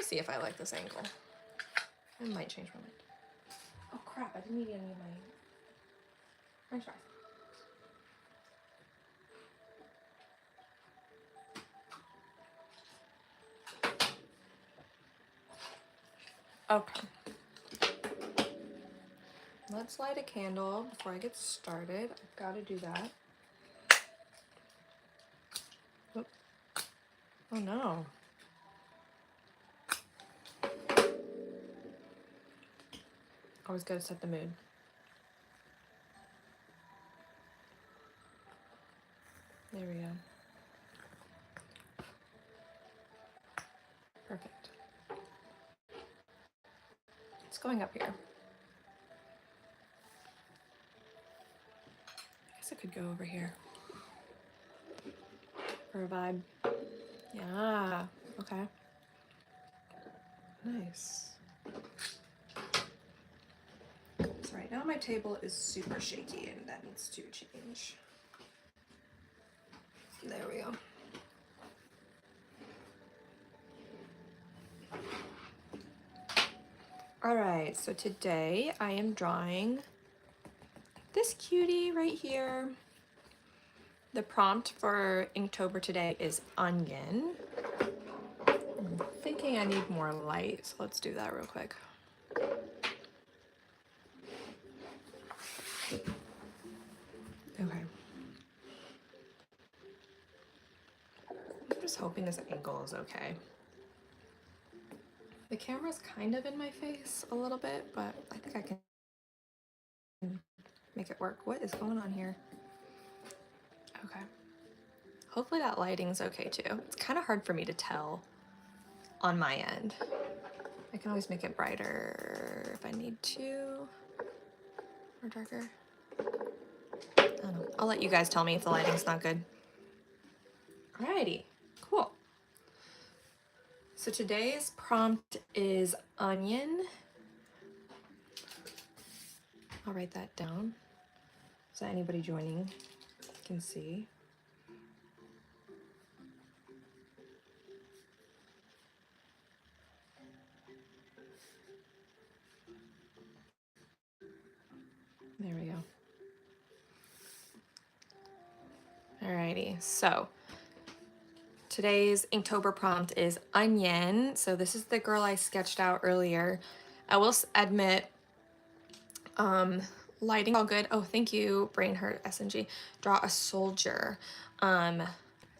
see if I like this angle. I might change my mind. Oh crap, I didn't eat any of my french fries. Okay. Let's light a candle before I get started. I've got to do that. Oh no. Always gotta set the mood. There we go. Perfect. It's going up here. I guess I could go over here for a vibe. Yeah, okay. Nice. So right now my table is super shaky and that needs to change. There we go. All right, so today I am drawing this cutie right here. The prompt for Inktober today is onion. I'm thinking I need more light, so let's do that real quick. Okay. I'm just hoping this angle is okay. The camera's kind of in my face a little bit, but I think I can make it work. What is going on here? Okay. Hopefully that lighting's okay too. It's kind of hard for me to tell on my end. I can always make it brighter if I need to, or darker. I don't know. I'll let you guys tell me if the lighting's not good. Alrighty, cool. So today's prompt is onion. I'll write that down so anybody joining can see. There we go. Alrighty, so today's Inktober prompt is onion. So this is the girl I sketched out earlier. I will admit, lighting all good. Oh, thank you, Brain Hurt SNG. Draw a soldier.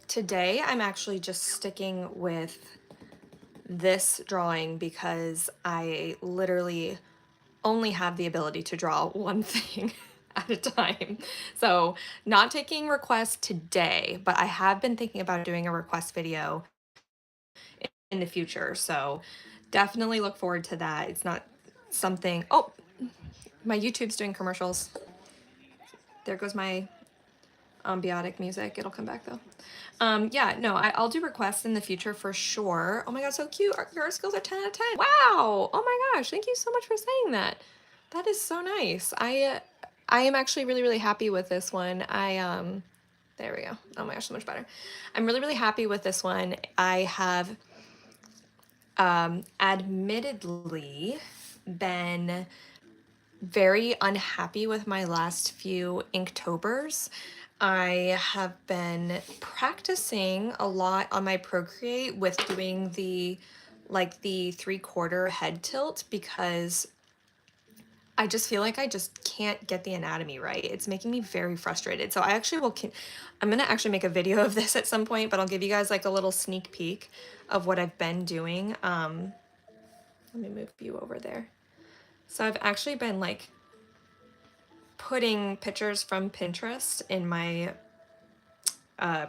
Today I'm actually just sticking with this drawing because I literally only have the ability to draw one thing at a time. So not taking requests today, but I have been thinking about doing a request video in the future. So definitely look forward to that. It's not something, oh, my YouTube's doing commercials. There goes my ambiotic music. It'll come back though. Yeah, no, I'll do requests in the future for sure. Oh my God, so cute. Your art skills are 10 out of 10. Wow. Oh my gosh. Thank you so much for saying that. That is so nice. I am actually really, really happy with this one. There we go. Oh my gosh, so much better. I'm really, really happy with this one. I have admittedly been very unhappy with my last few Inktobers. I have been practicing a lot on my Procreate with doing the 3/4 head tilt because I just feel like I just can't get the anatomy right. It's making me very frustrated. So I actually I'm gonna actually make a video of this at some point, but I'll give you guys like a little sneak peek of what I've been doing. Let me move you over there. So I've actually been like putting pictures from Pinterest in my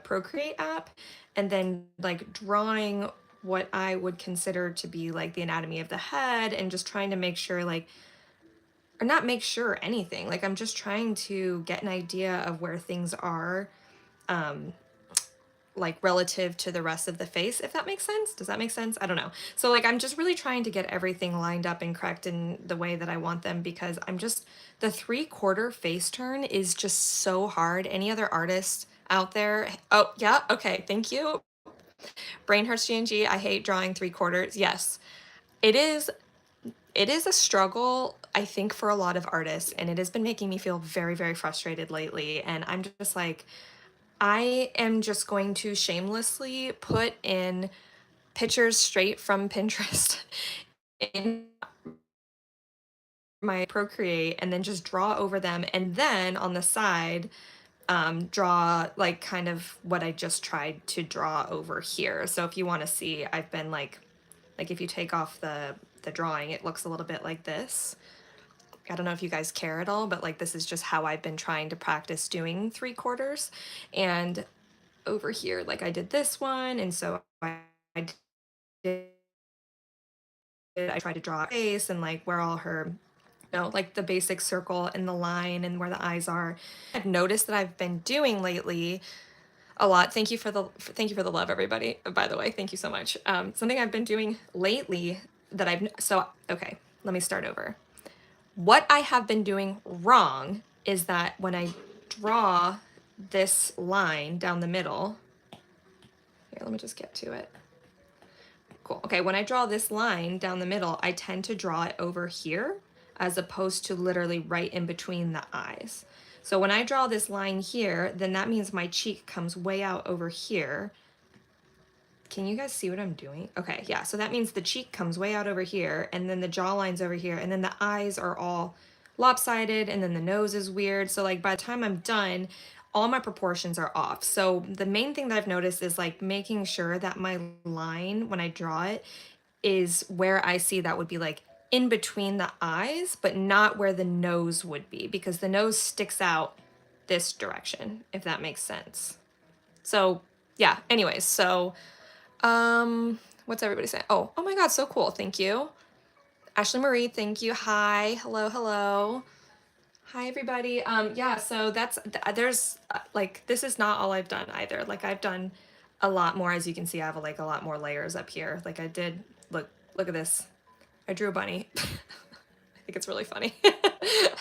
Procreate app and then like drawing what I would consider to be like the anatomy of the head and just trying to make sure like, or not make sure anything, like I'm just trying to get an idea of where things are like relative to the rest of the face, if that makes sense. Does that make sense? I don't know. So like I'm just really trying to get everything lined up and correct in the way that I want them because I'm just, the 3/4 face turn is just so hard. Any other artist out there? Oh yeah, okay, thank you. Brainhurst GNG, I hate drawing 3/4. Yes, it is it is a struggle, I think, for a lot of artists, and it has been making me feel very, very frustrated lately. And I'm just like, I am just going to shamelessly put in pictures straight from Pinterest in my Procreate and then just draw over them. And then on the side, draw like kind of what I just tried to draw over here. So if you want to see, I've been like if you take off the drawing, it looks a little bit like this. I don't know if you guys care at all, but like this is just how I've been trying to practice doing 3/4. And over here, like I did this one, and so I did I tried to draw a face and like where all her, you know, like the basic circle and the line and where the eyes are. I've noticed that I've been doing lately a lot. Thank you for the love, everybody. By the way, thank you so much. Something I've been doing lately that okay, let me start over. What I have been doing wrong is that when I draw this line down the middle, here, let me just get to it. Cool. Okay, when I draw this line down the middle, I tend to draw it over here as opposed to literally right in between the eyes. So when I draw this line here, then that means my cheek comes way out over here. Can you guys see what I'm doing? Okay, yeah, so that means the cheek comes way out over here, and then the jawline's over here, and then the eyes are all lopsided, and then the nose is weird. So like by the time I'm done, all my proportions are off. So the main thing that I've noticed is like making sure that my line, when I draw it, is where I see that would be like in between the eyes, but not where the nose would be, because the nose sticks out this direction, if that makes sense. So yeah, anyways, so what's everybody saying? Oh my God, so cool. Thank you. Ashley Marie, thank you. Hi, hello, hello. Hi, everybody. Yeah, so there's like, this is not all I've done either. Like I've done a lot more. As you can see, I have like a lot more layers up here. Like I did, look at this. I drew a bunny. I think it's really funny.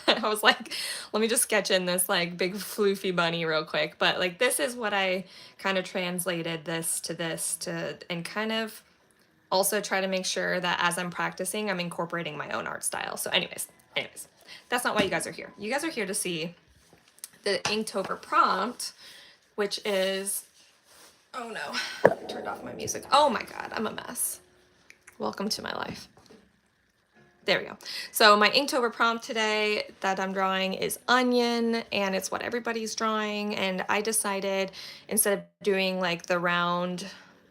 I was like, let me just sketch in this like big floofy bunny real quick. But like, this is what I kind of translated this to, and kind of also try to make sure that as I'm practicing, I'm incorporating my own art style. So anyways, that's not why you guys are here. You guys are here to see the Inktober prompt, which is, oh no, I turned off my music. Oh my God, I'm a mess. Welcome to my life. There we go. So my Inktober prompt today that I'm drawing is onion, and it's what everybody's drawing. And I decided, instead of doing like the round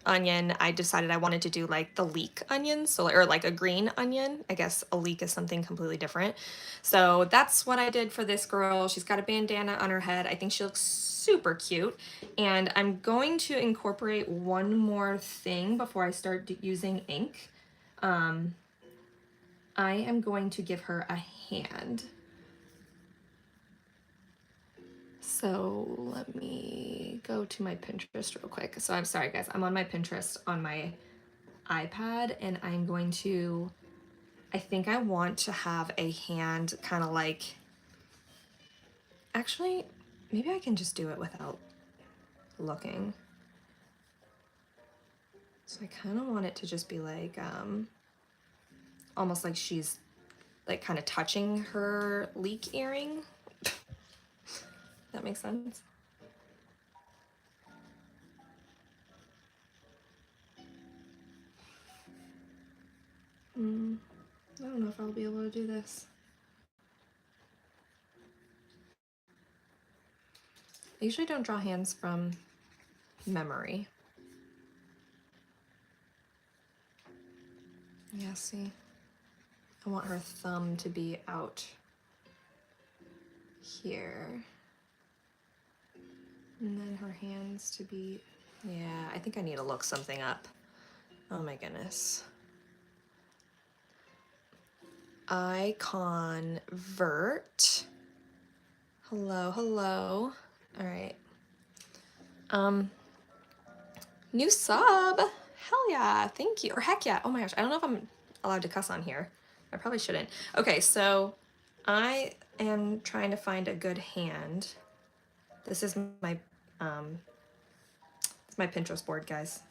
onion, I decided I wanted to do like the leek onion, so or like a green onion. I guess a leek is something completely different. So that's what I did for this girl. She's got a bandana on her head. I think she looks super cute. And I'm going to incorporate one more thing before I start using ink. I am going to give her a hand. So let me go to my Pinterest real quick. So I'm sorry guys, I'm on my Pinterest on my iPad, and I'm going to, I think I want to have a hand kind of like, actually, maybe I can just do it without looking. So I kind of want it to just be like, almost like she's like kind of touching her leek earring. That makes sense. I don't know if I'll be able to do this. I usually don't draw hands from memory. Yeah, see? I want her thumb to be out here. And then her hands to be, yeah, I think I need to look something up. Oh my goodness. I convert. Hello, hello. All right. New sub. Hell yeah, thank you. Or heck yeah. Oh my gosh, I don't know if I'm allowed to cuss on here. I probably shouldn't. Okay, so I am trying to find a good hand. This is my it's my Pinterest board, guys.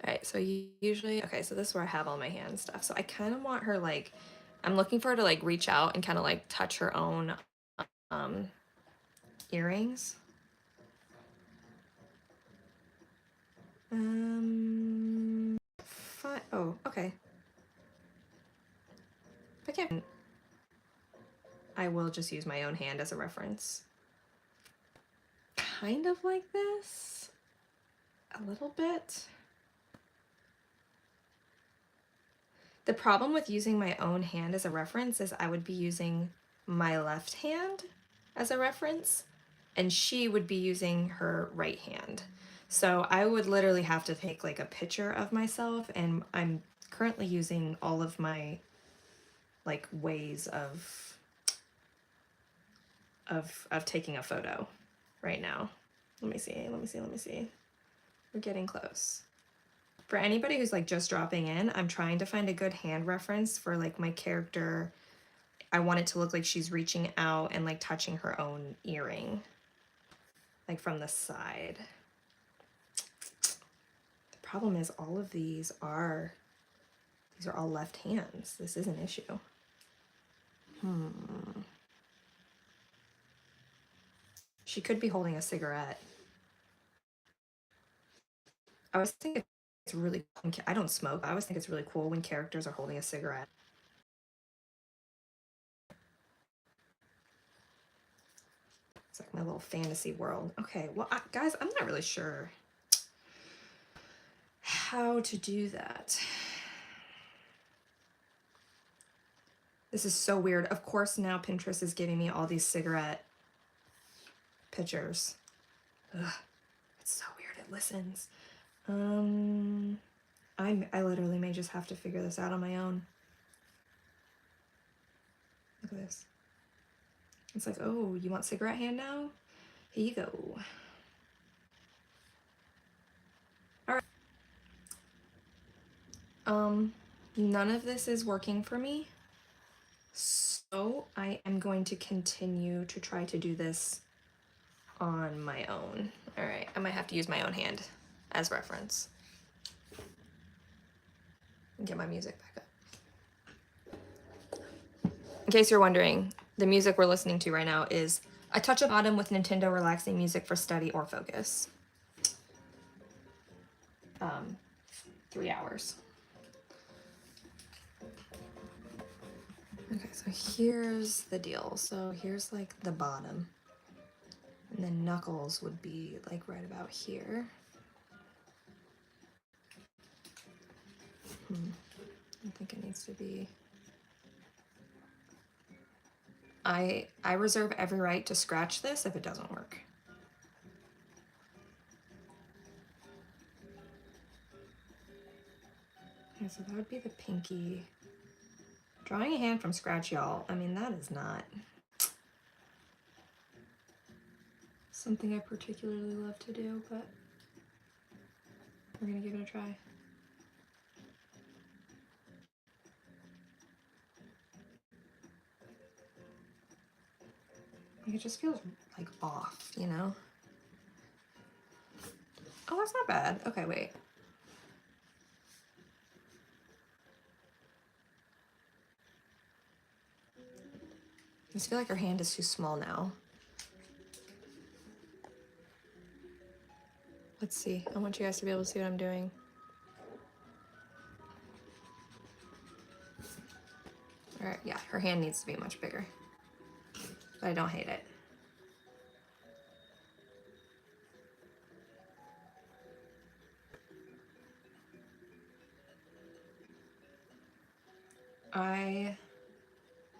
All right, so usually, okay, so this is where I have all my hand stuff. So I kind of want her like, I'm looking for her to like reach out and kind of like touch her own um, earrings. Fine. Oh, okay. If I can't, I will just use my own hand as a reference. Kind of like this, a little bit. The problem with using my own hand as a reference is I would be using my left hand as a reference, and she would be using her right hand. So I would literally have to take like a picture of myself, and I'm currently using all of my like ways of taking a photo right now. Let me see. We're getting close. For anybody who's like just dropping in, I'm trying to find a good hand reference for like my character. I want it to look like she's reaching out and like touching her own earring, like from the side. The problem is all of these are all left hands. This is an issue. She could be holding a cigarette. I was thinking it's really cool. I don't smoke. I always think it's really cool when characters are holding a cigarette. It's like my little fantasy world. Okay, well, guys, I'm not really sure how to do that. This is so weird. Of course, now Pinterest is giving me all these cigarette pictures. Ugh, it's so weird. It listens. I literally may just have to figure this out on my own. Look at this. It's like, oh, you want cigarette hand now? Here you go. All right. None of this is working for me. So I am going to continue to try to do this on my own. All right, I might have to use my own hand as reference. And get my music back up. In case you're wondering, the music we're listening to right now is A Touch of Autumn with Nintendo relaxing music for study or focus. 3 hours. Okay, so here's the deal. So here's like the bottom. And then Knuckles would be like right about here. I think it needs to be... I reserve every right to scratch this if it doesn't work. Okay, so that would be the pinky. Drawing a hand from scratch, y'all. I mean, that is not something I particularly love to do, but we're gonna give it a try. Like, it just feels like off, you know? Oh, that's not bad. Okay, wait. I just feel like her hand is too small now. Let's see. I want you guys to be able to see what I'm doing. All right, yeah, her hand needs to be much bigger. But I don't hate it.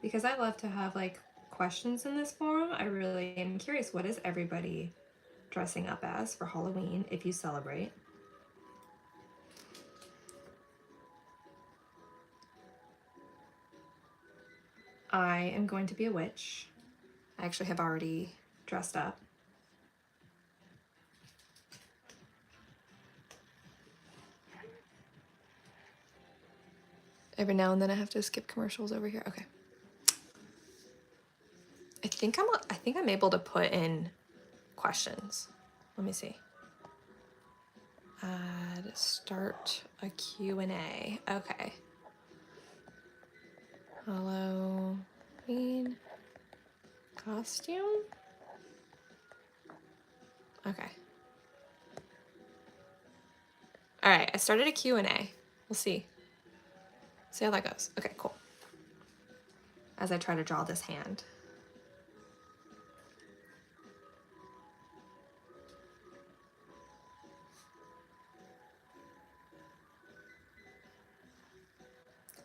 Because I love to have like questions in this forum, I really am curious, what is everybody dressing up as for Halloween if you celebrate? I am going to be a witch. I actually have already dressed up. Every now and then I have to skip commercials over here. Okay. I think I'm able to put in questions. Let me see. Add, start a Q&A. Okay. Halloween costume? Okay. All right, I started a Q&A. We'll see. See how that goes. Okay, cool. As I try to draw this hand.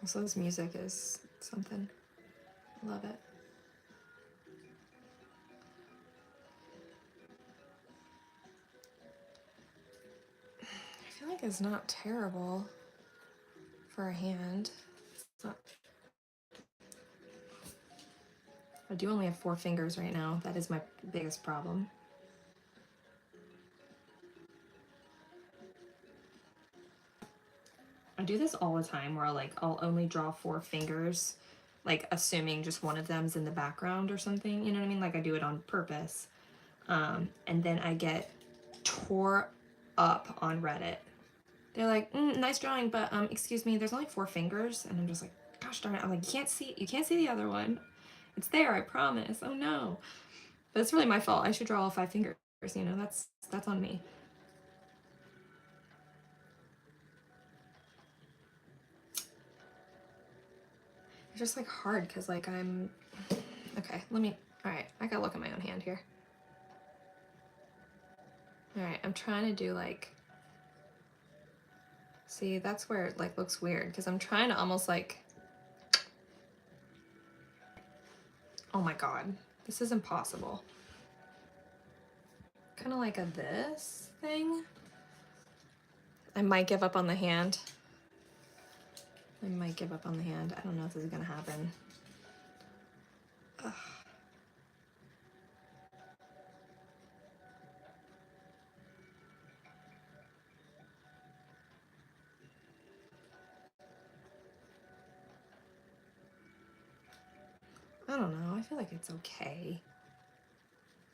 Also, this music is something. Love it. I feel like it's not terrible for a hand. It's not... I do only have 4 fingers right now. That is my biggest problem. I do this all the time where I'll only draw 4 fingers, like assuming just one of them's in the background or something, you know what I mean? Like I do it on purpose. And then I get tore up on Reddit. They're like, nice drawing, but excuse me, there's only 4 fingers. And I'm just like, gosh darn it. I'm like, you can't see the other one. It's there, I promise. Oh no. But it's really my fault. I should draw all 5 fingers, you know, that's on me. It's just like hard because like I'm, okay, all right, I gotta look at my own hand here. All right, I'm trying to do like, see, that's where it like looks weird because I'm trying to almost like, oh my God, this is impossible. Kind of like a this thing. I might give up on the hand. I might give up on the hand. I don't know if this is gonna happen. Ugh. I don't know. I feel like it's okay.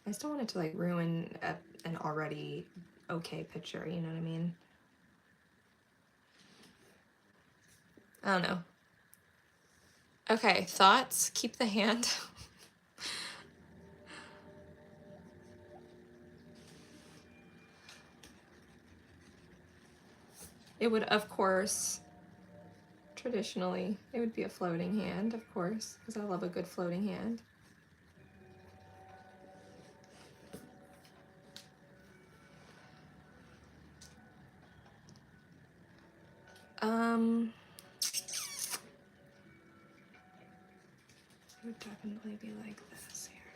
I just don't want it to like ruin an already okay picture, you know what I mean? I don't know. Okay, thoughts? Keep the hand. It would, of course, traditionally, it would be a floating hand, of course, because I love a good floating hand. It would definitely be like this here.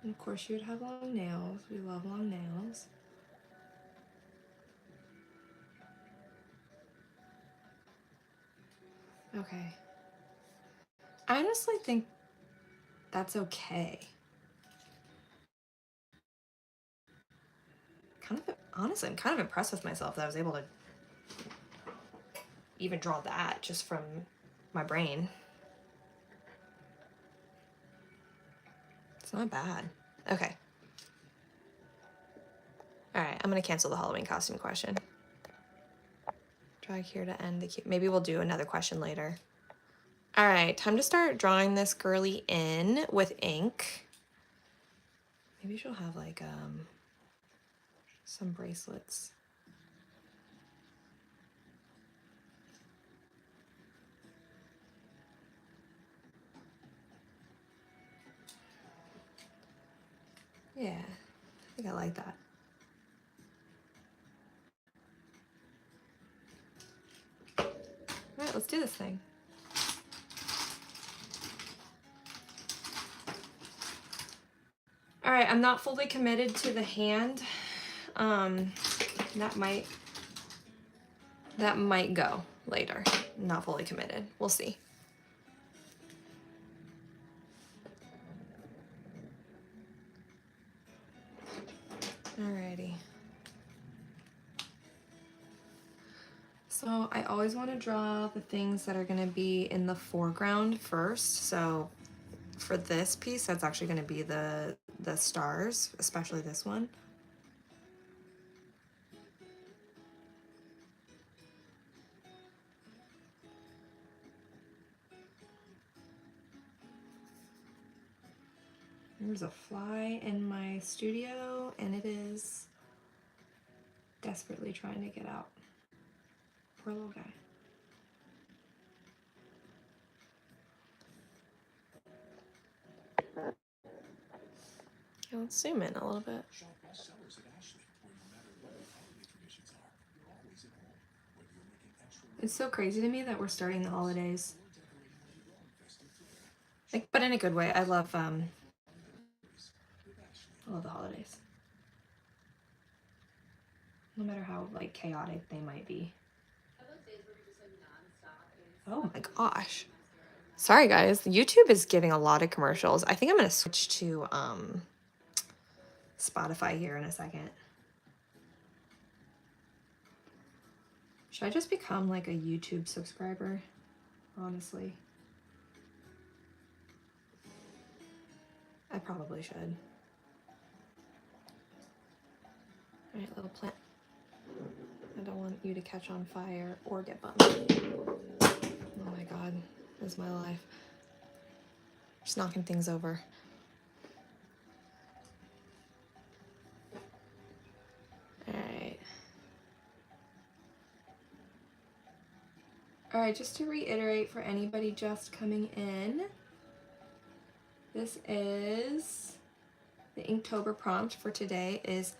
And of course, you would have long nails. We love long nails. Okay. I honestly think that's okay. Honestly, I'm kind of impressed with myself that I was able to even draw that just from my brain. It's not bad. Okay. All right, I'm gonna cancel the Halloween costume question. Drag here to end the cube. Maybe we'll do another question later. All right, time to start drawing this girly in with ink. Maybe she'll have like some bracelets. Yeah, I think I like that. All right, let's do this thing. All right, I'm not fully committed to the hand. That might go later. I'm not fully committed. We'll see. Alrighty. So I always want to draw the things that are going to be in the foreground first. So for this piece, that's actually going to be the stars, especially this one. There's a fly in my studio, and it is desperately trying to get out. Poor little guy. Okay, let's zoom in a little bit. It's so crazy to me that we're starting the holidays. Like, but in a good way. I love the holidays. No matter how like chaotic they might be. Oh my gosh. Sorry guys, YouTube is giving a lot of commercials. I think I'm gonna switch to Spotify here in a second. Should I just become like a YouTube subscriber? Honestly. I probably should. Alright, little plant. I don't want you to catch on fire or get burned. Oh my god, this is my life. Just knocking things over. Alright. Alright, just to reiterate for anybody just coming in, this is the Inktober prompt for today is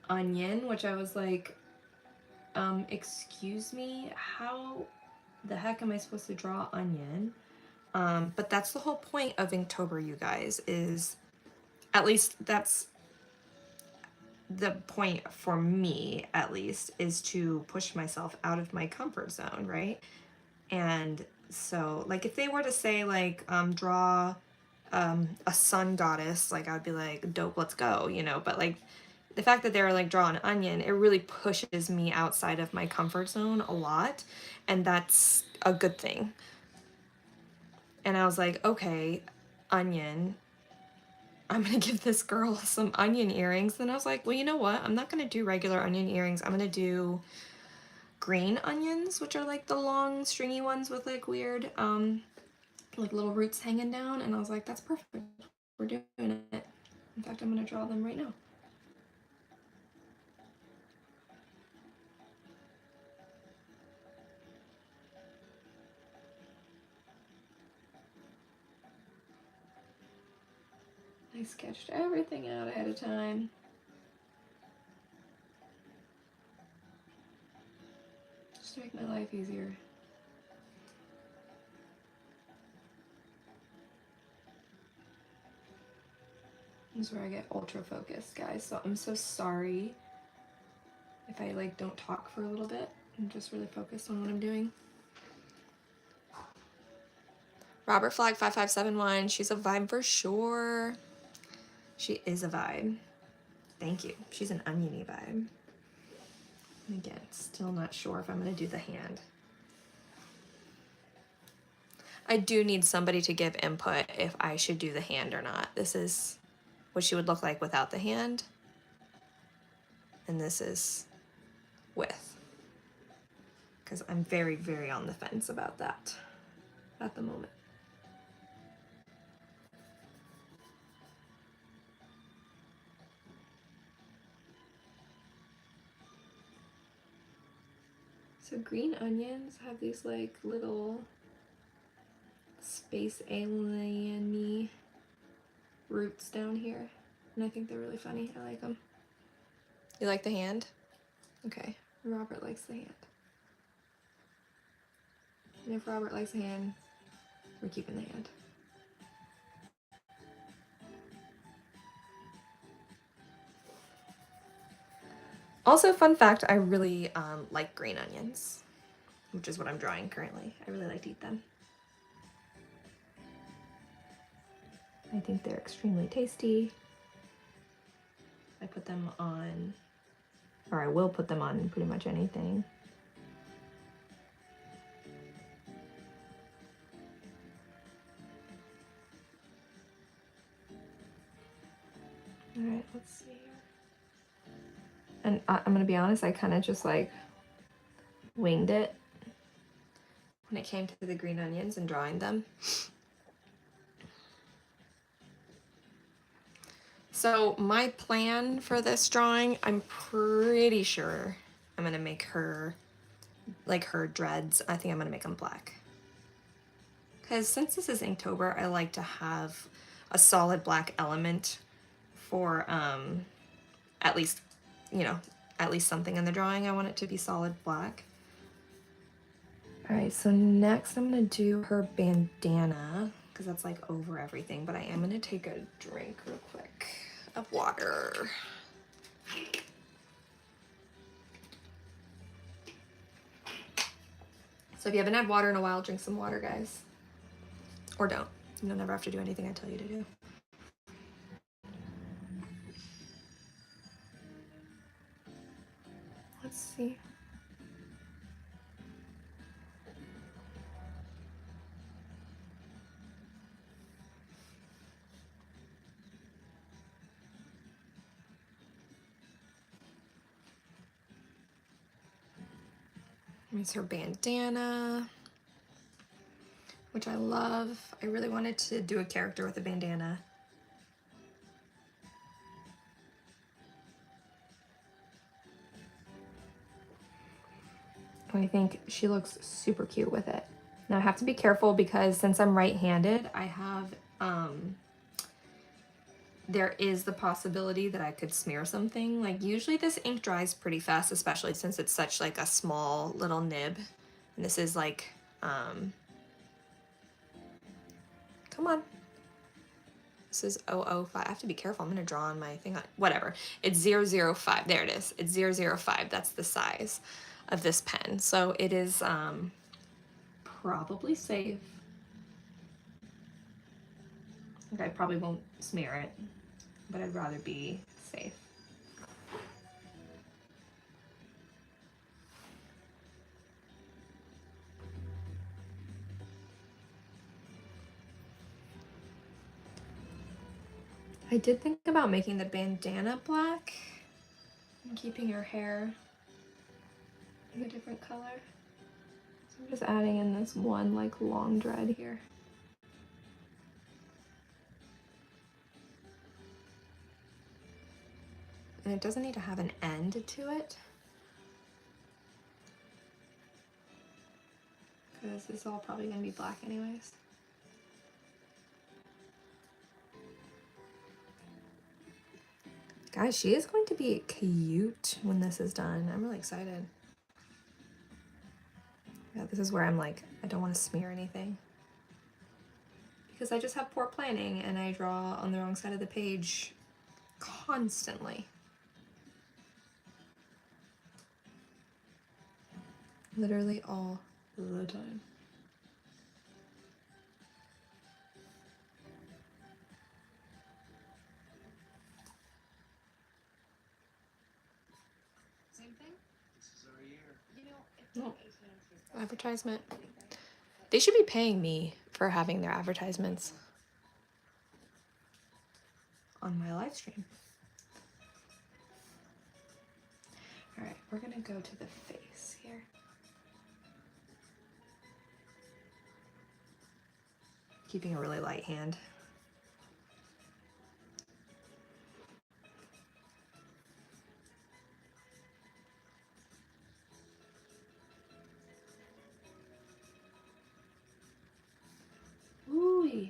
onion, which I was like, excuse me, how the heck am I supposed to draw onion? But that's the whole point of Inktober, you guys, is, at least that's the point for me, at least, is to push myself out of my comfort zone, right? And so, like, if they were to say, like, draw a sun goddess, like, I'd be like, dope, let's go, you know? But, like, the fact that they're, like, draw an onion, it really pushes me outside of my comfort zone a lot, and that's a good thing. And I was like, okay, onion, I'm gonna give this girl some onion earrings. Then I was like, well, you know what? I'm not gonna do regular onion earrings. I'm gonna do green onions, which are like the long stringy ones with like weird like little roots hanging down. And I was like, that's perfect, we're doing it. In fact, I'm gonna draw them right now. I sketched everything out ahead of time. Just to make my life easier. This is where I get ultra focused, guys, so I'm so sorry if I like don't talk for a little bit. I'm just really focused on what I'm doing. Robert Flag 5571, she's a vibe for sure. She is a vibe. Thank you. She's an oniony vibe. And again, still not sure if I'm gonna do the hand. I do need somebody to give input if I should do the hand or not. This is what she would look like without the hand. And this is with. Because I'm very, very on the fence about that at the moment. So green onions have these like little space alien-y roots down here. And I think they're really funny. I like them. You like the hand? Okay. Robert likes the hand. And if Robert likes the hand, we're keeping the hand. Also, fun fact, I really like green onions, which is what I'm drawing currently. I really like to eat them. I think they're extremely tasty. I put them on, or I will put them on pretty much anything. All right, let's see here. And I'm gonna be honest, I kind of just like winged it when it came to the green onions and drawing them. So my plan for this drawing, I'm pretty sure I'm gonna make her, like her dreads, I think I'm gonna make them black. Because since this is Inktober, I like to have a solid black element for at least, you know, at least something in the drawing. I want it to be solid black. All right, so next I'm gonna do her bandana because that's like over everything, but I am gonna take a drink real quick of water. So if you haven't had water in a while, drink some water, guys. Or don't. You'll never have to do anything I tell you to do. Let's see. Here's her bandana, which I love. I really wanted to do a character with a bandana. I think she looks super cute with it. Now I have to be careful because since I'm right-handed, I have, there is the possibility that I could smear something. Like usually this ink dries pretty fast, especially since it's such like a small little nib. And this is like, come on. This is 005. I have to be careful. I'm going to draw on my thing. Whatever. It's 005. There it is. It's 005. That's the size of this pen. So it is probably safe. Like I probably won't smear it, but I'd rather be safe. I did think about making the bandana black and keeping her hair in a different color. So I'm just adding in this one like long dread here. And it doesn't need to have an end to it, because this is all probably going to be black anyways. Guys, she is going to be cute when this is done. I'm really excited. Yeah, this is where I'm like, I don't want to smear anything. Because I just have poor planning and I draw on the wrong side of the page constantly. Literally all the time. Same thing? This is our year. You know, Oh, advertisement. They should be paying me for having their advertisements on my live stream. All right, we're gonna go to the face here. Keeping a really light hand. Ooh,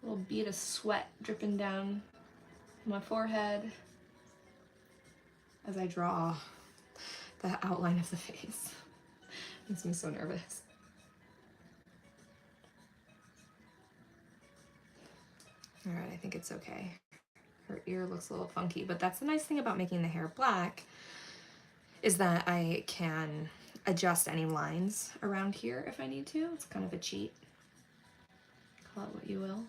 little bead of sweat dripping down my forehead as I draw the outline of the face. Makes me so nervous. All right, I think it's okay. Her ear looks a little funky, but that's the nice thing about making the hair black is that I can adjust any lines around here if I need to. It's kind of a cheat. Call it what you will.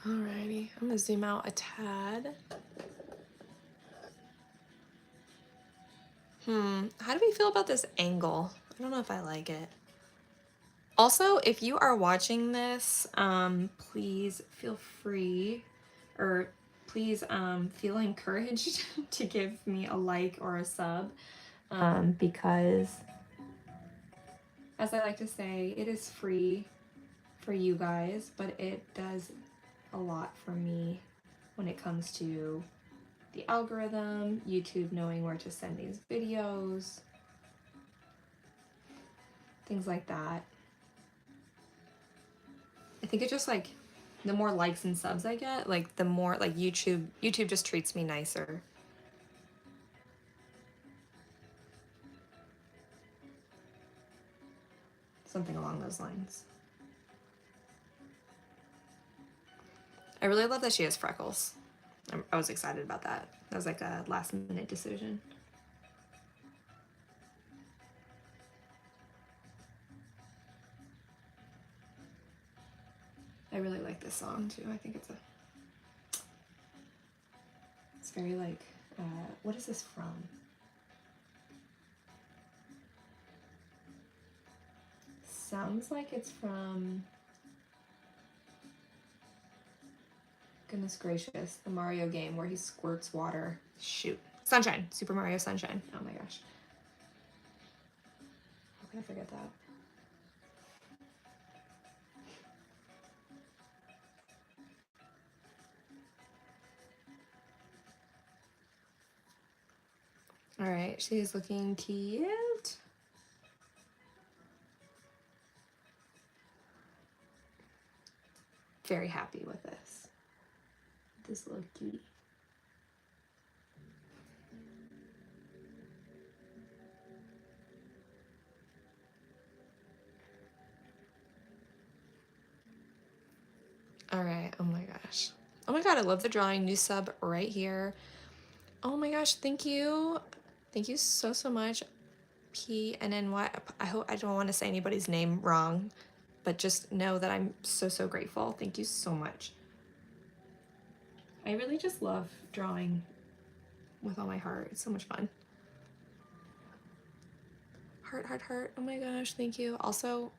Alrighty, I'm gonna zoom out a tad. How do we feel about this angle? I don't know if I like it. Also, if you are watching this, please feel free, or please feel encouraged to give me a like or a sub, because, as I like to say, it is free for you guys, but it does a lot for me when it comes to the algorithm, YouTube knowing where to send these videos, things like that. I think it just like the more likes and subs I get, like the more like YouTube just treats me nicer. Something along those lines. I really love that she has freckles. I was excited about that. That was like a last minute decision. I really like this song too. I think it's very like, what is this from? Sounds like it's from, goodness gracious, the Mario game where he squirts water. Shoot. Sunshine. Super Mario Sunshine. Oh my gosh. How can I forget that? All right, she's looking cute. Very happy with this. This little cutie. All right, oh my gosh. Oh my god, I love the drawing. New sub right here. Oh my gosh, thank you. Thank you so, so much. PNNY. I hope I don't want to say anybody's name wrong, but just know that I'm so, so grateful. Thank you so much. I really just love drawing with all my heart. It's so much fun. Heart, heart, heart. Oh my gosh, thank you. Also,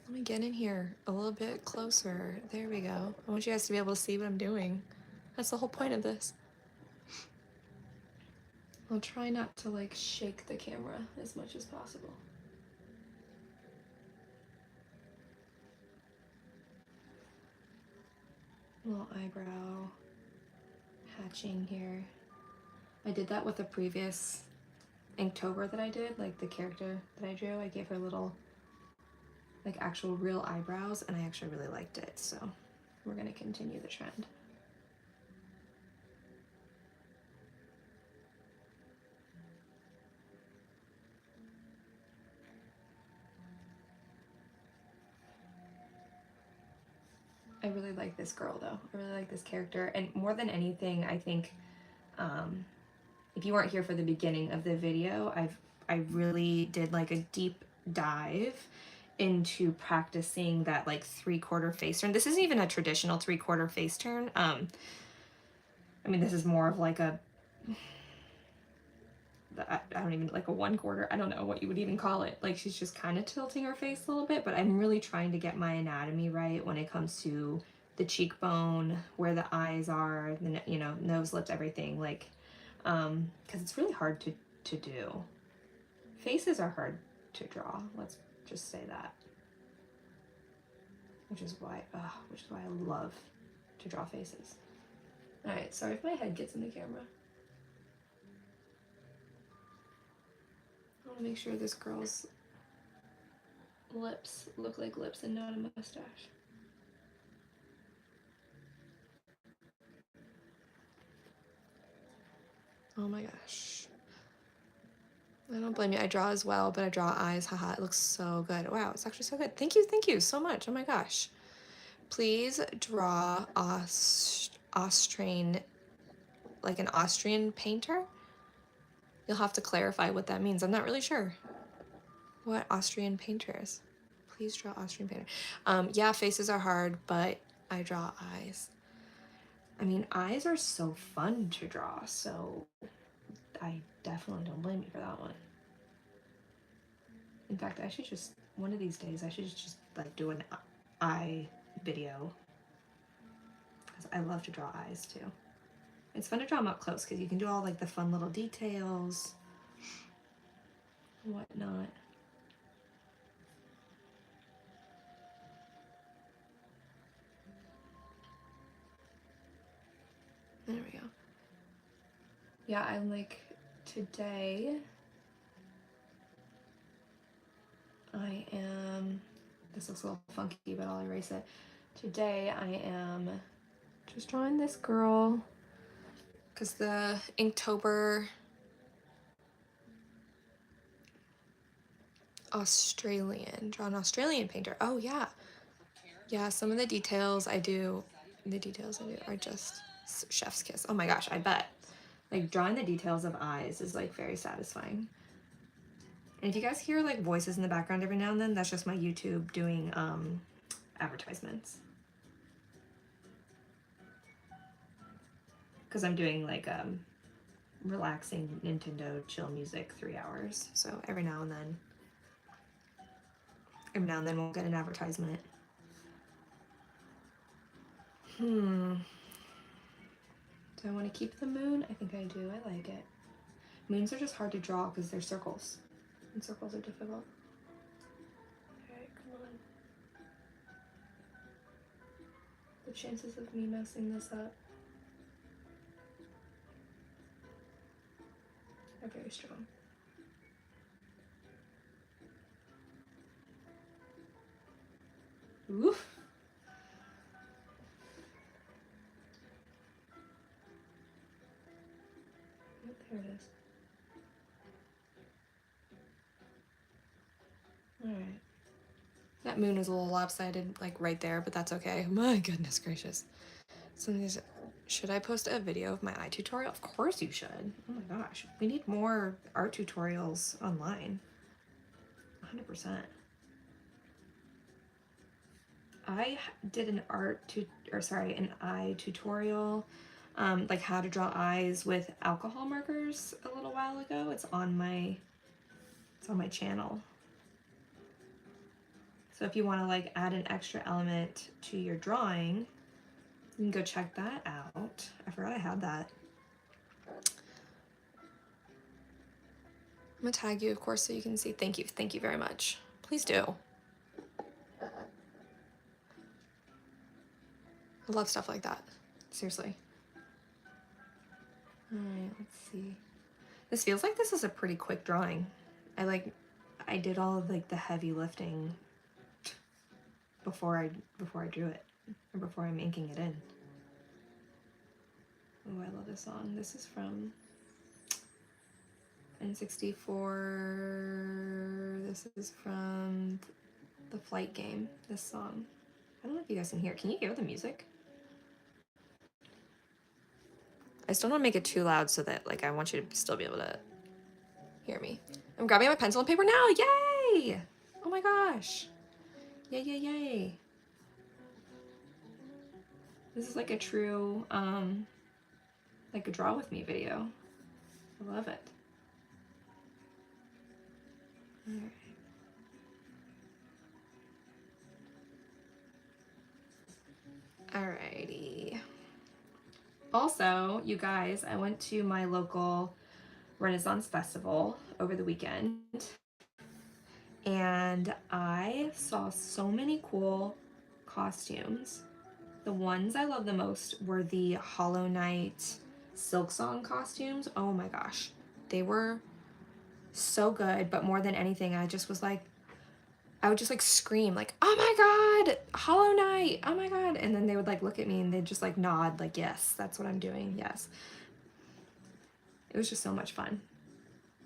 let me get in here a little bit closer. There we go. I want you guys to be able to see what I'm doing. That's the whole point of this. I'll try not to like shake the camera as much as possible. Little eyebrow hatching here. I did that with the previous Inktober that I did, like the character that I drew. I gave her little, like actual real eyebrows, and I actually really liked it. So we're gonna continue the trend. I really like this girl though. I really like this character, and more than anything, I think if you weren't here for the beginning of the video, I really did like a deep dive into practicing that like 3/4 face turn. This isn't even a traditional 3/4 face turn. I mean, this is more of like a, I don't even, like a 1/4. I don't know what you would even call it. Like she's just kind of tilting her face a little bit, but I'm really trying to get my anatomy right when it comes to the cheekbone, where the eyes are, the, you know, nose, lips, everything. Like, because it's really hard to do. Faces are hard to draw. Let's just say that. Which is why I love to draw faces. All right, sorry if my head gets in the camera. I want to make sure this girl's lips look like lips and not a mustache. Oh my gosh. I don't blame you. I draw as well, but I draw eyes. Haha, it looks so good. Wow, it's actually so good. Thank you so much. Oh my gosh. Please draw Austrian, like an Austrian painter. You'll have to clarify what that means. I'm not really sure what Austrian painters. Please draw Austrian painter. Yeah, faces are hard, but I draw eyes. I mean, eyes are so fun to draw, so I definitely don't blame you for that one. In fact, I should just, one of these days, I should just like do an eye video. Because I love to draw eyes too. It's fun to draw them up close because you can do all like the fun little details and whatnot. There we go. Yeah, I'm like, today I am, this looks a little funky, but I'll erase it. Today I am just drawing this girl because the Inktober draw an Australian painter. Oh yeah. Yeah, some of the details I do are just chef's kiss. Oh my gosh, I bet. Like drawing the details of eyes is like very satisfying. And if you guys hear like voices in the background every now and then, that's just my YouTube doing advertisements. Because I'm doing like relaxing Nintendo chill music 3 hours. So every now and then we'll get an advertisement. Do I want to keep the moon? I think I do. I like it. Moons are just hard to draw because they're circles. And circles are difficult. Alright, come on. The chances of me messing this up are very strong. Oof. There it is. Alright. That moon is a little lopsided, like right there, but that's okay. My goodness gracious. Should I post a video of my eye tutorial? Of course you should. Oh my gosh. We need more art tutorials online. 100%. I did an eye tutorial, like how to draw eyes with alcohol markers a little while ago. It's on my channel. So if you want to like add an extra element to your drawing, you can go check that out. I forgot I had that. I'm gonna tag you, of course, so you can see. Thank you very much. Please do. I love stuff like that. Seriously. Alright, let's see. This feels like this is a pretty quick drawing. I did all of like the heavy lifting before I drew it, or before I'm inking it in. Oh, I love this song. This is from N64. This is from the Flight game, this song. I don't know if you guys can hear. Can you hear the music? I still don't want to make it too loud so that like I want you to still be able to hear me. I'm grabbing my pencil and paper now. Yay! Oh my gosh. Yay, yay, yay. This is like a true, like a draw with me video. I love it. All right. Alrighty. Also, you guys, I went to my local Renaissance festival over the weekend, and I saw so many cool costumes. The ones I love the most were the Hollow Knight Silk Song costumes. Oh my gosh. They were so good, but more than anything, I would just like scream like, oh my god, Hollow Knight, oh my god. And then they would like look at me and they'd just like nod like, yes, that's what I'm doing, yes. It was just so much fun.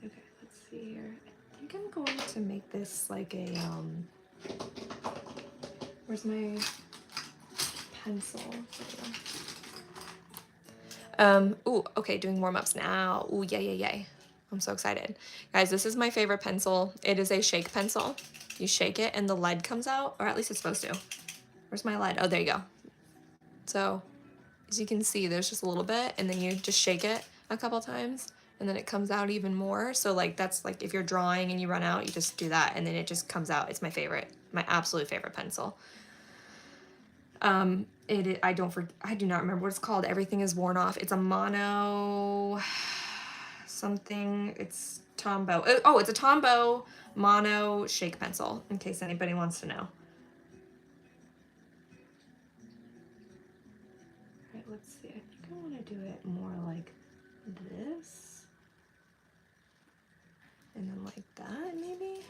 Okay, let's see here. I think I'm going to make this like a, where's my pencil? Ooh, okay, doing warm-ups now. Ooh, yay, yay, yay. I'm so excited. Guys, this is my favorite pencil. It is a shake pencil. You shake it and the lead comes out, or at least it's supposed to. Where's my lead? Oh, there you go. So, as you can see, there's just a little bit, and then you just shake it a couple times, and then it comes out even more. So like that's like if you're drawing and you run out, you just do that and then it just comes out. It's my favorite, my absolute favorite pencil. I do not remember what it's called. Everything is worn off. It's a mono something. It's Tombow. Oh, it's a Tombow mono shake pencil, in case anybody wants to know. All right, let's see. I think I want to do it more like this. And then like that, maybe?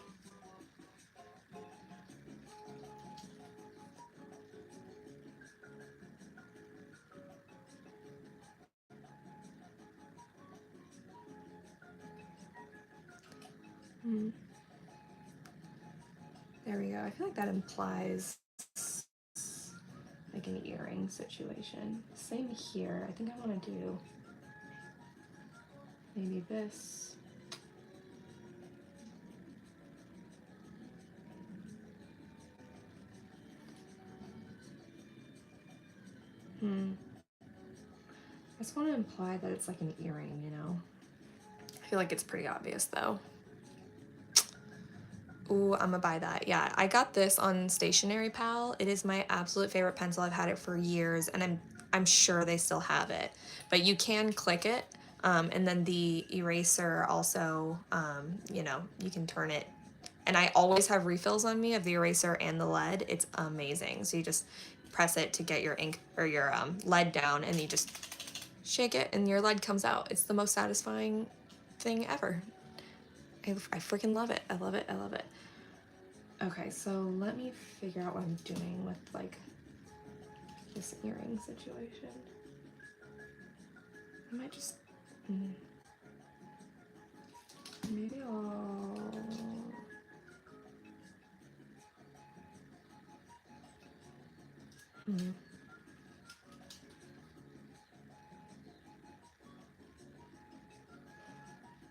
There we go. I feel like that implies like an earring situation. Same here. I think I want to do maybe this. I just want to imply that it's like an earring, you know? I feel like it's pretty obvious though. Ooh, I'm gonna buy that. Yeah, I got this on Stationery Pal. It is my absolute favorite pencil. I've had it for years and I'm sure they still have it. But you can click it, and then the eraser also, you know, you can turn it. And I always have refills on me of the eraser and the lead. It's amazing. So you just press it to get your ink or your lead down and you just shake it and your lead comes out. It's the most satisfying thing ever. I freaking love it. I love it. I love it. Okay, so let me figure out what I'm doing with like this earring situation. I might just, maybe I'll,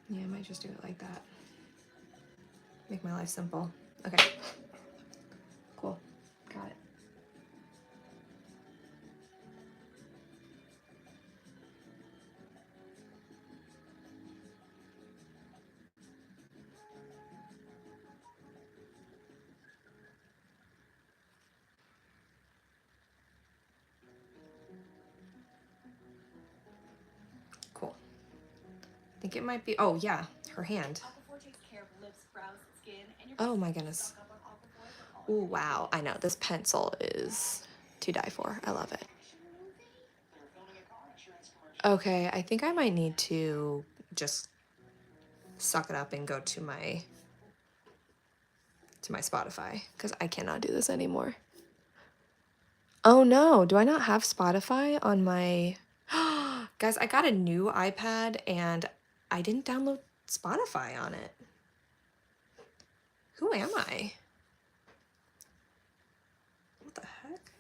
yeah, I might just do it like that. Make my life simple. Okay, cool, got it. Cool. I think it might be, oh yeah, her hand. Oh my goodness. Oh wow, I know, this pencil is to die for. I love it. Okay, I think I might need to just suck it up and go to my Spotify because I cannot do this anymore. Oh no, do I not have Spotify on my... Guys, I got a new iPad and I didn't download Spotify on it. Who am I? What the heck?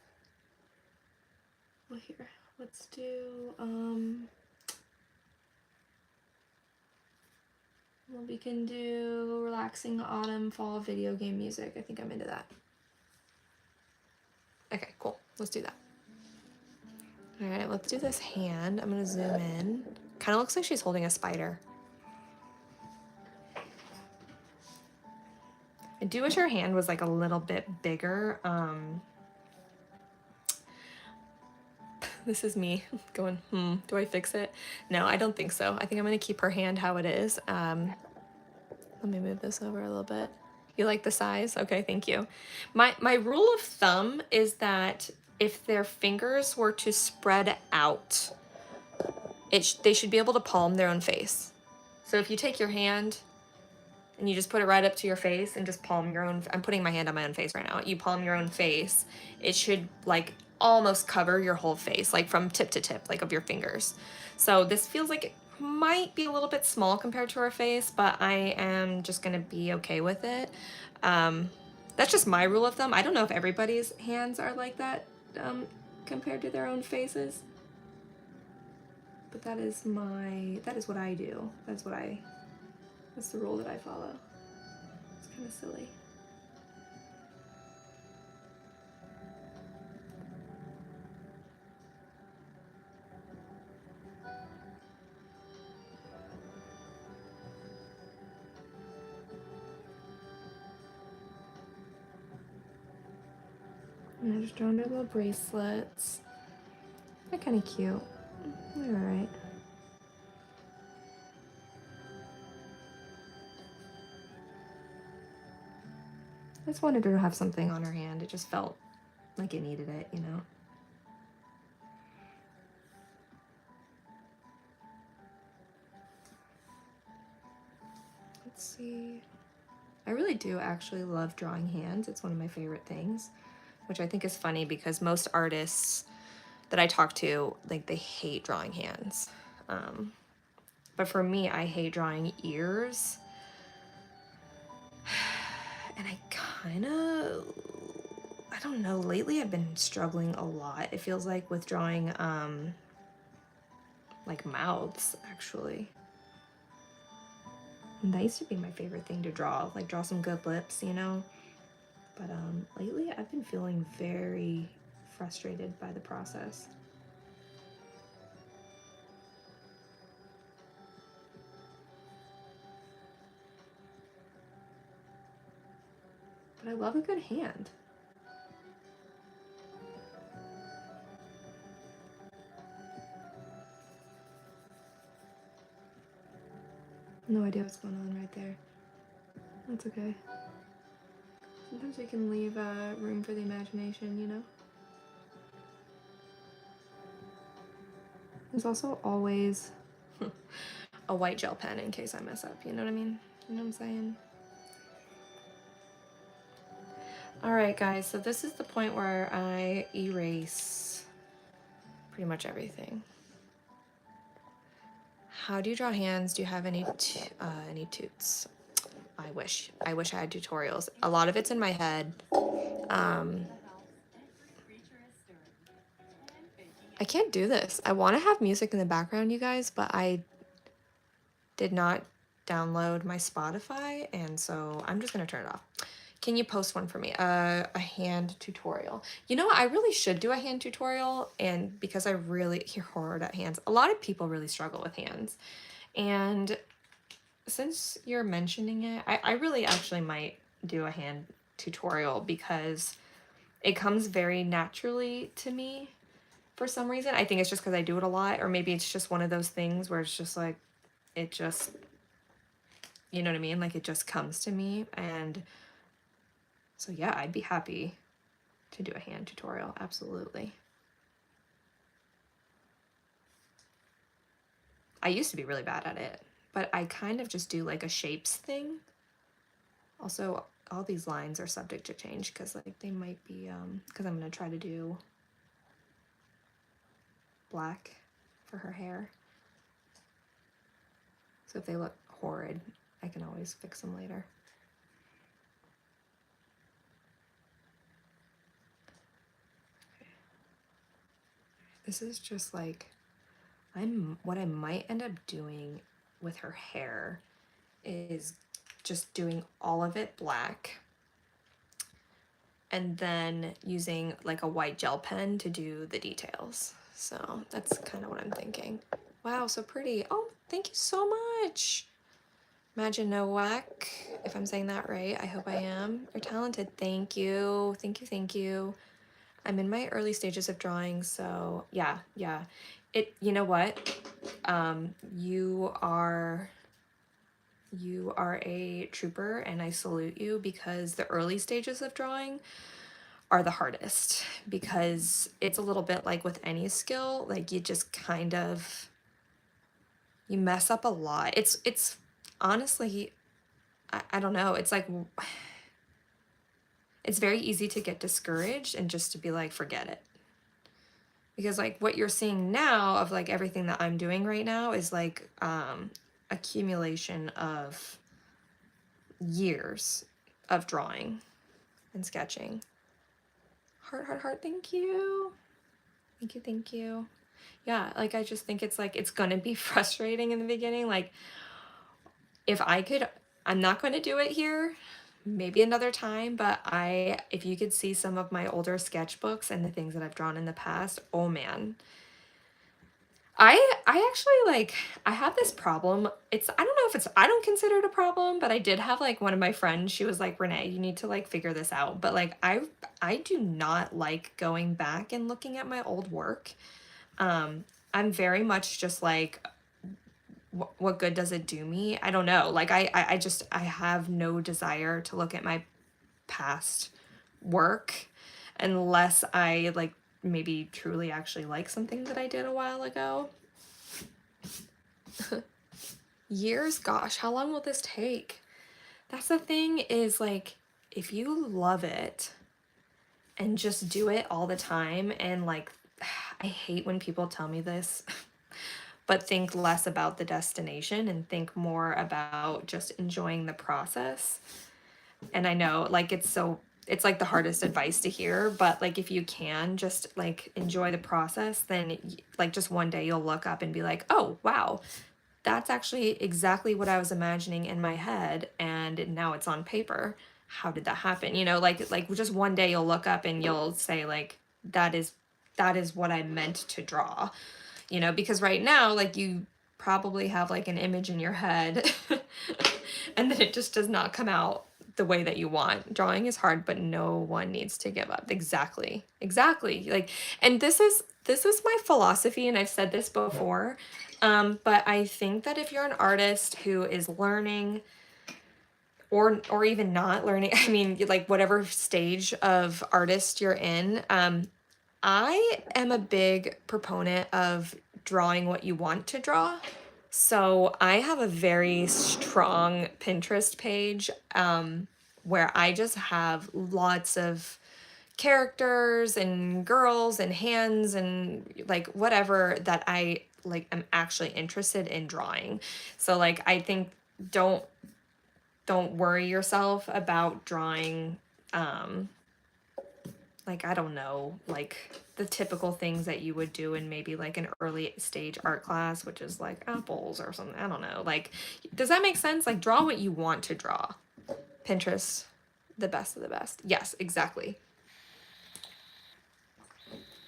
Well, here, let's do, well, we can do relaxing autumn fall video game music. I think I'm into that. Okay, cool. Let's do that. All right, let's do this hand. I'm gonna zoom in. Kind of looks like she's holding a spider. I do wish her hand was like a little bit bigger. This is me going, do I fix it? No, I don't think so. I think I'm gonna keep her hand how it is. Let me move this over a little bit. You like the size? Okay, thank you. My rule of thumb is that if their fingers were to spread out, they should be able to palm their own face. So if you take your hand and you just put it right up to your face and just palm your own, I'm putting my hand on my own face right now. You palm your own face, it should like almost cover your whole face, like from tip to tip, like of your fingers. So this feels like it might be a little bit small compared to her face, but I am just gonna be okay with it. That's just my rule of thumb. I don't know if everybody's hands are like that compared to their own faces. But that is what I do. That's the rule that I follow. It's kind of silly. And I just drawn their little bracelets. They're kind of cute. They're alright. I just wanted her to have something on her hand. It just felt like it needed it, you know? Let's see. I really do actually love drawing hands. It's one of my favorite things, which I think is funny because most artists that I talk to, like, they hate drawing hands. But for me, I hate drawing ears. And I don't know, lately I've been struggling a lot. It feels like with drawing, like mouths, actually. And that used to be my favorite thing to draw, like draw some good lips, you know? But lately I've been feeling very frustrated by the process. But I love a good hand. No idea what's going on right there. That's okay. Sometimes we can leave room for the imagination, you know? There's also always a white gel pen in case I mess up, you know what I mean? You know what I'm saying? Alright guys, so this is the point where I erase pretty much everything. How do you draw hands? Do you have any toots? I wish I had tutorials. A lot of it's in my head. I can't do this. I want to have music in the background, you guys, but I did not download my Spotify, and so I'm just gonna turn it off. Can you post one for me? A hand tutorial. You know what? I really should do a hand tutorial, and because I really horrid at hands. A lot of people really struggle with hands, and since you're mentioning it, I really actually might do a hand tutorial because it comes very naturally to me for some reason. I think it's just because I do it a lot, or maybe it's just one of those things where it's just like, it just, you know what I mean? Like it just comes to me. And so yeah, I'd be happy to do a hand tutorial. Absolutely. I used to be really bad at it, but I kind of just do like a shapes thing. Also, all these lines are subject to change because like they might be, because I'm going to try to do black for her hair. So if they look horrid, I can always fix them later. This is just like, what I might end up doing with her hair is just doing all of it black and then using like a white gel pen to do the details. So that's kind of what I'm thinking. Wow, so pretty. Oh, thank you so much. Imagine Nowak, if I'm saying that right. I hope I am. You're talented. Thank you. Thank you. Thank you. I'm in my early stages of drawing, so yeah. You know what? You are a trooper, and I salute you because the early stages of drawing are the hardest because it's a little bit like with any skill, like you just kind of, you mess up a lot. It's honestly, I don't know. It's like, it's very easy to get discouraged and just to be like, forget it. Because like what you're seeing now of like everything that I'm doing right now is like accumulation of years of drawing and sketching. Heart, thank you. Thank you. Yeah, like I just think it's like, it's gonna be frustrating in the beginning. Like if I could, I'm not gonna do it here, maybe another time, but if you could see some of my older sketchbooks and the things that I've drawn in the past, oh man. I actually like I have this problem. It's I don't know if it's I don't consider it a problem, but I did have like one of my friends, she was like, "Renee, you need to like figure this out." But like I do not like going back and looking at my old work. Um I'm very much just like what good does it do me? I don't know. Like I just I have no desire to look at my past work unless I like maybe truly actually like something that I did a while ago. Years? Gosh, how long will this take? That's the thing is like, if you love it and just do it all the time, and like, I hate when people tell me this, but think less about the destination and think more about just enjoying the process. And I know like it's like the hardest advice to hear, but like if you can just like enjoy the process, then like just one day you'll look up and be like, oh wow, that's actually exactly what I was imagining in my head, and now it's on paper. How did that happen? You know, like just one day you'll look up and you'll say like that is what I meant to draw. You know, because right now like you probably have like an image in your head and then it just does not come out the way that you want. Drawing is hard, but no one needs to give up. Exactly. Exactly. Like, and this is my philosophy, and I've said this before. But I think that if you're an artist who is learning or even not learning, I mean, like whatever stage of artist you're in, I am a big proponent of drawing what you want to draw. So I have a very strong Pinterest page where I just have lots of characters and girls and hands and like whatever that I like am actually interested in drawing. So like I think don't don't worry yourself about drawing like I don't know, like the typical things that you would do in maybe like an early stage art class, which is like apples or something. I don't know. Like, does that make sense? Like, draw what you want to draw. Pinterest, the best of the best. Yes, exactly.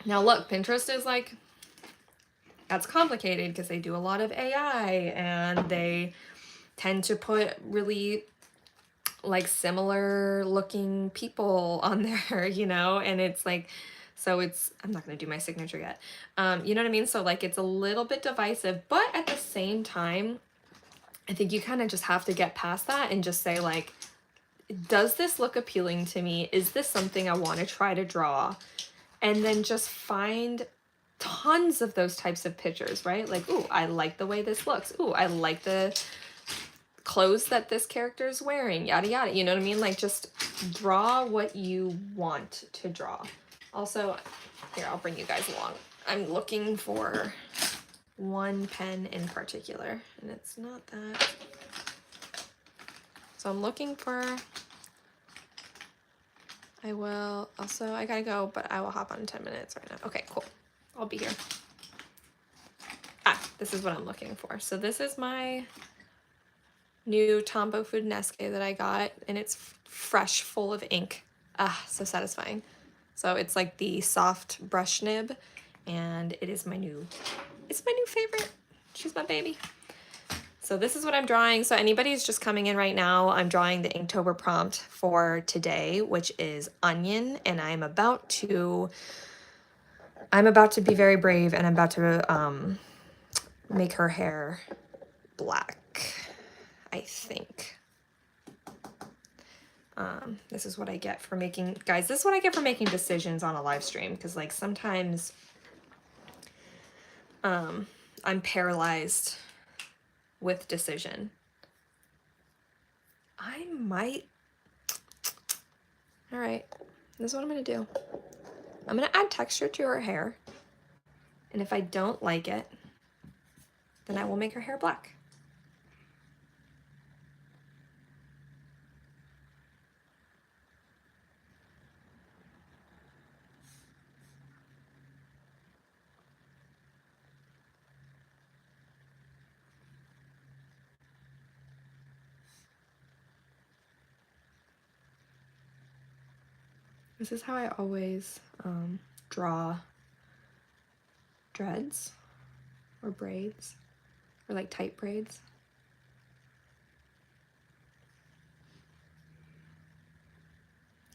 Now, look, Pinterest is like, that's complicated because they do a lot of AI and they tend to put really like similar looking people on there, you know, and it's like, so it's, I'm not going to do my signature yet. You know what I mean? So like, it's a little bit divisive, but at the same time, I think you kind of just have to get past that and just say like, does this look appealing to me? Is this something I want to try to draw? And then just find tons of those types of pictures, right? Like, ooh, I like the way this looks. Ooh, I like the clothes that this character is wearing, yada yada. You know what I mean? Like just draw what you want to draw. Also, here, I'll bring you guys along. I'm looking for one pen in particular, and it's not that. So I'm looking for, I will also, I gotta go, but I will hop on in 10 minutes right now. Okay, cool. I'll be here. Ah, this is what I'm looking for. So this is my new Tombow Foodanesque that I got, and it's fresh, full of ink. Ah, so satisfying. So it's like the soft brush nib, and it is it's my new favorite. She's my baby. So this is what I'm drawing. So anybody's just coming in right now, I'm drawing the Inktober prompt for today, which is onion, and I'm about to be very brave, and I'm about to make her hair black, I think. This is what I get for making, guys, this is what I get for making decisions on a live stream, because like sometimes I'm paralyzed with decision. I might, all right, this is what I'm gonna do. I'm gonna add texture to her hair, and if I don't like it, then I will make her hair black. This is how I always draw dreads. or braids, or like tight braids.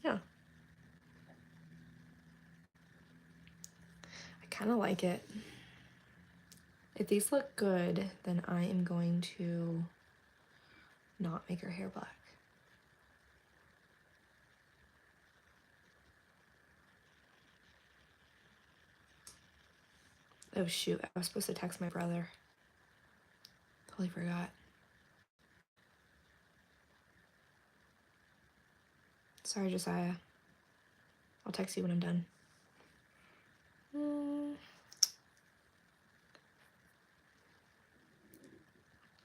Yeah. I kind of like it. If these look good, then I am going to not make her hair black. Oh shoot, I was supposed to text my brother. Totally forgot. Sorry, Josiah. I'll text you when I'm done.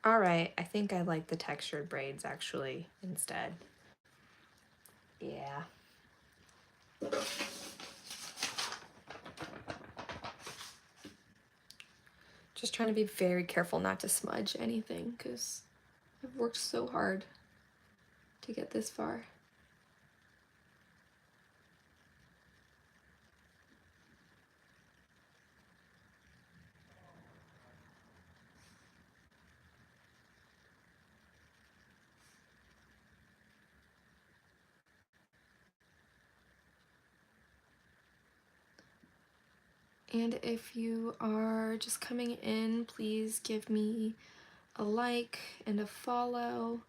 All right, I think I like the textured braids actually instead. Yeah. Just trying to be very careful not to smudge anything because I've worked so hard to get this far. And if you are just coming in, please give me a like and a follow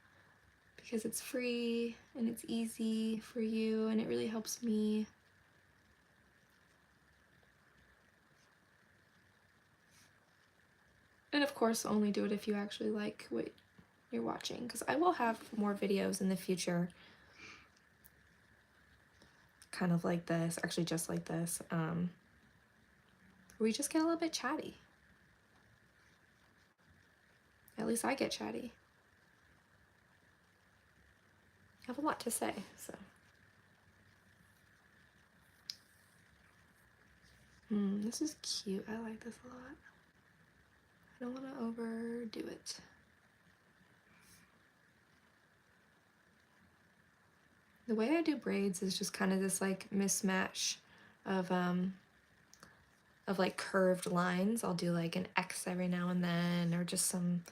because it's free and it's easy for you and it really helps me. And of course, only do it if you actually like what you're watching, because I will have more videos in the future kind of like this, actually just like this, we just get a little bit chatty. At least I get chatty. I have a lot to say, so. This is cute. I like this a lot. I don't want to overdo it. The way I do braids is just kind of this like mismatch of like curved lines. I'll do like an X every now and then, or just some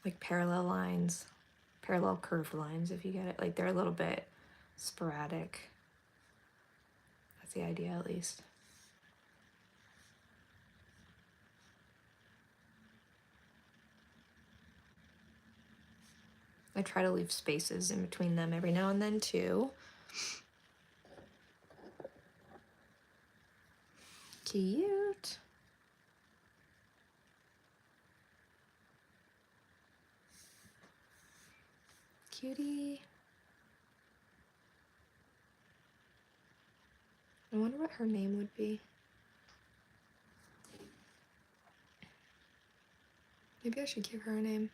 like parallel lines, parallel curved lines, if you get it. Like they're a little bit sporadic. That's the idea, at least. I try to leave spaces in between them every now and then too. Cute. Cutie. I wonder what her name would be. Maybe I should give her a name.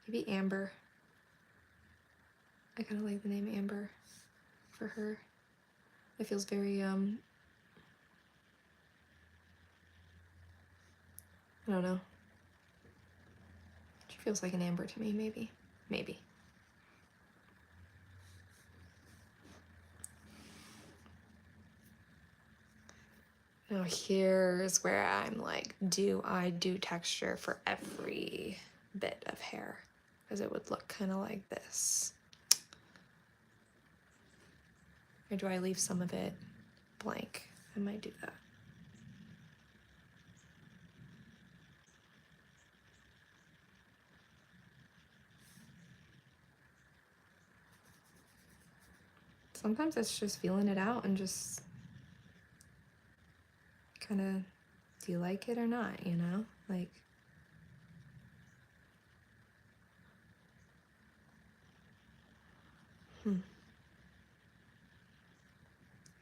Maybe Amber. I kind of like the name Amber for her. It feels very, I don't know. She feels like an Amber to me, maybe. Maybe. Now here's where I'm like, do I do texture for every bit of hair? Because it would look kind of like this. Or do I leave some of it blank? I might do that. Sometimes it's just feeling it out and just kind of, do you like it or not, you know? Like,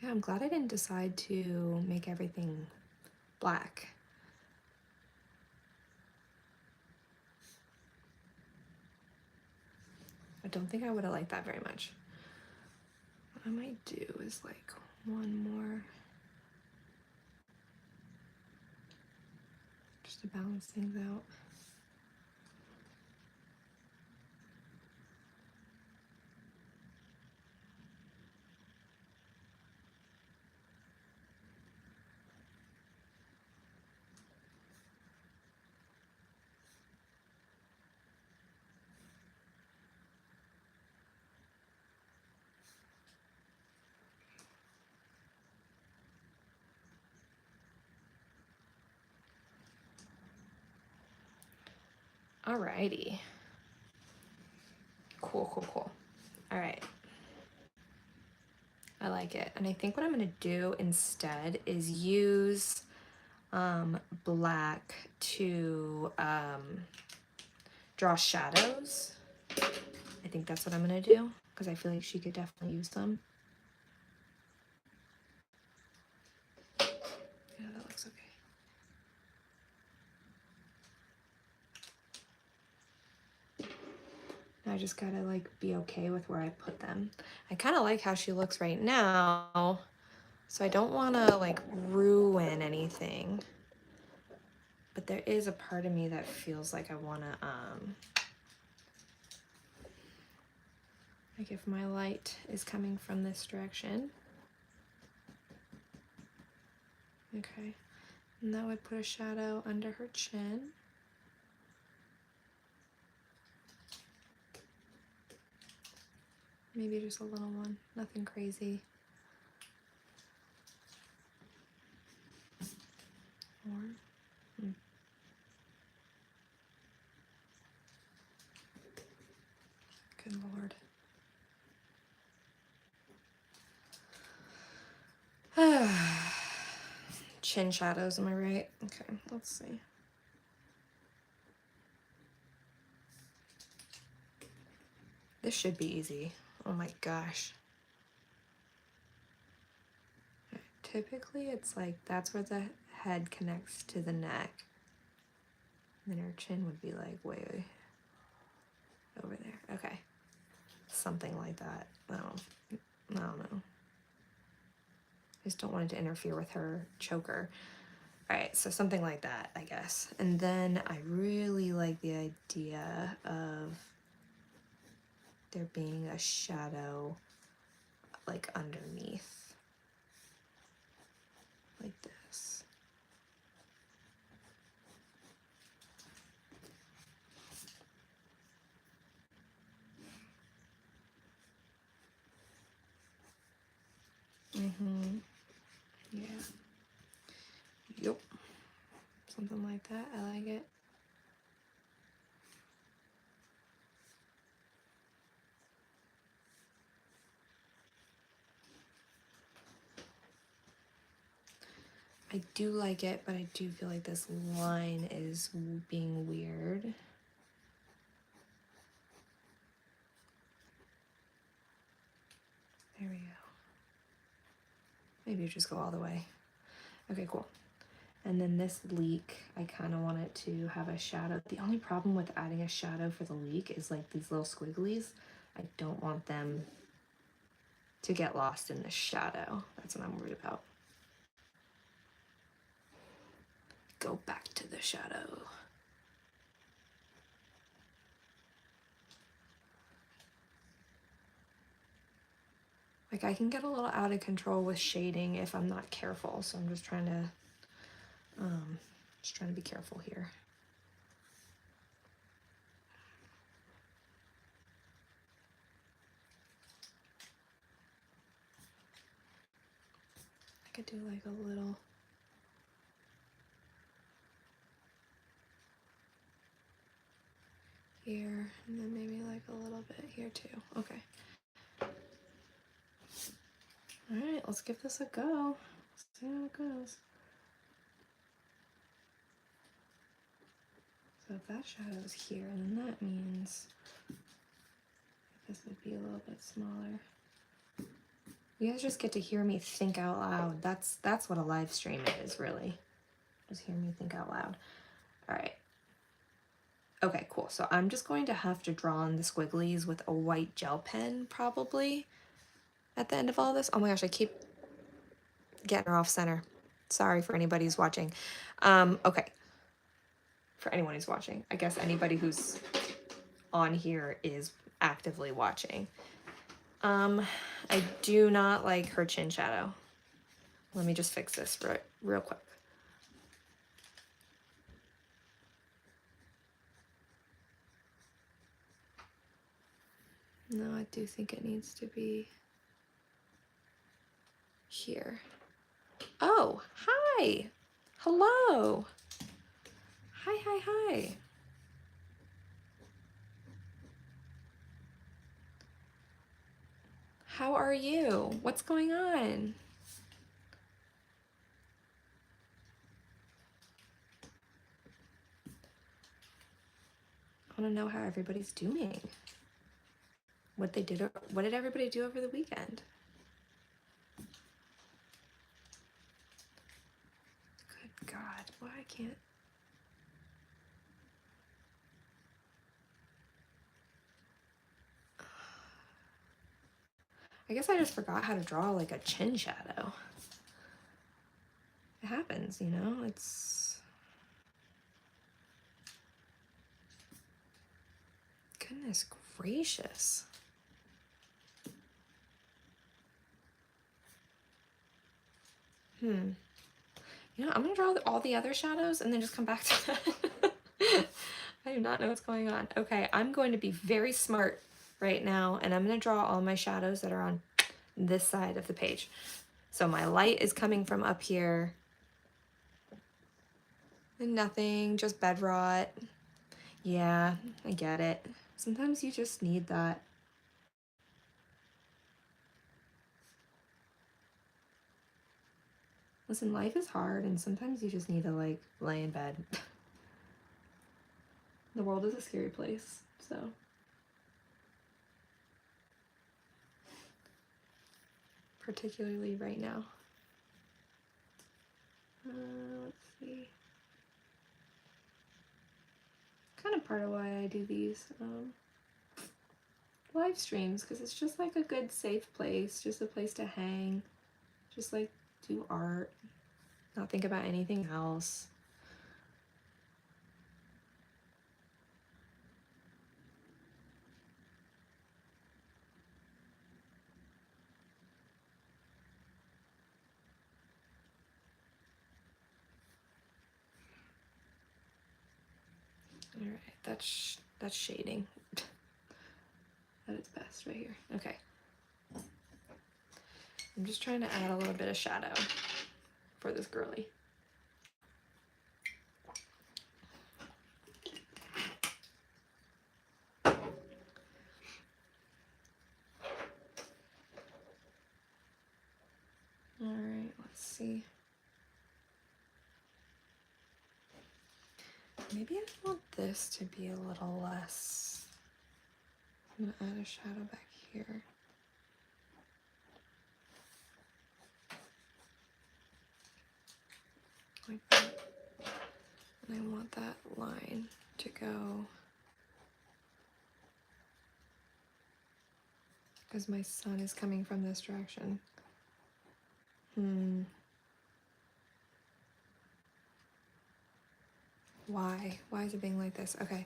yeah, I'm glad I didn't decide to make everything black. I don't think I would have liked that very much. What I might do is like one more, just to balance things out. Alrighty. Cool, cool, cool. All right. I like it. And I think what I'm going to do instead is use black to draw shadows. I think that's what I'm going to do because I feel like she could definitely use them. Yeah, that looks okay. I just gotta like be okay with where I put them. I kind of like how she looks right now, so I don't want to like ruin anything. But there is a part of me that feels like I want to like if my light is coming from this direction. Okay. And that would put a shadow under her chin. Maybe just a little one, nothing crazy. Or, good Lord. Chin shadows, am I right? Okay, let's see. This should be easy. Oh my gosh. Typically it's like that's where the head connects to the neck. And then her chin would be like way over there. Okay. Something like that. I don't know. I just don't want it to interfere with her choker. All right, so something like that, I guess. And then I really like the idea of there being a shadow like underneath, like this. Yeah. Yep. Something like that. I like it. I do like it, but I do feel like this line is being weird. There we go. Maybe you just go all the way. Okay, cool. And then this leak, I kind of want it to have a shadow. The only problem with adding a shadow for the leak is like these little squigglies. I don't want them to get lost in the shadow. That's what I'm worried about. Go back to the shadow. Like I can get a little out of control with shading if I'm not careful. So I'm just trying to be careful here. I could do like a little here, and then maybe like a little bit here too. Okay. All right, let's give this a go. Let's see how it goes. So if that shadow is here, then that means this would be a little bit smaller. You guys just get to hear me think out loud. That's what a live stream is, really. Just hear me think out loud. All right. Okay, cool. So I'm just going to have to draw in the squigglies with a white gel pen, probably, at the end of all this. Oh my gosh, I keep getting her off center. Sorry for anybody who's watching. Okay. For anyone who's watching. I guess anybody who's on here is actively watching. I do not like her chin shadow. Let me just fix this real quick. No, I do think it needs to be here. Oh, hi. Hello. Hi. How are you? What's going on? I want to know how everybody's doing. What did everybody do over the weekend? Good God, why I can't. I guess I just forgot how to draw like a chin shadow. It happens, you know? It's... Goodness gracious. You know, I'm gonna draw all the other shadows and then just come back to that. I do not know what's going on. Okay, I'm going to be very smart right now, and I'm gonna draw all my shadows that are on this side of the page. So my light is coming from up here. And nothing, just bed rot. Yeah, I get it. Sometimes you just need that. Listen, life is hard, and sometimes you just need to, like, lay in bed. The world is a scary place, so. Particularly right now. Let's see. Kind of part of why I do these live streams, because it's just like a good safe place, just a place to hang, just like do art, not think about anything else. All right, that's shading at its best right here. Okay. I'm just trying to add a little bit of shadow for this girly. All right, let's see. Maybe I want this to be a little less. I'm gonna add a shadow back here. Like that. And I want that line to go, because my sun is coming from this direction. Why? Why is it being like this? Okay.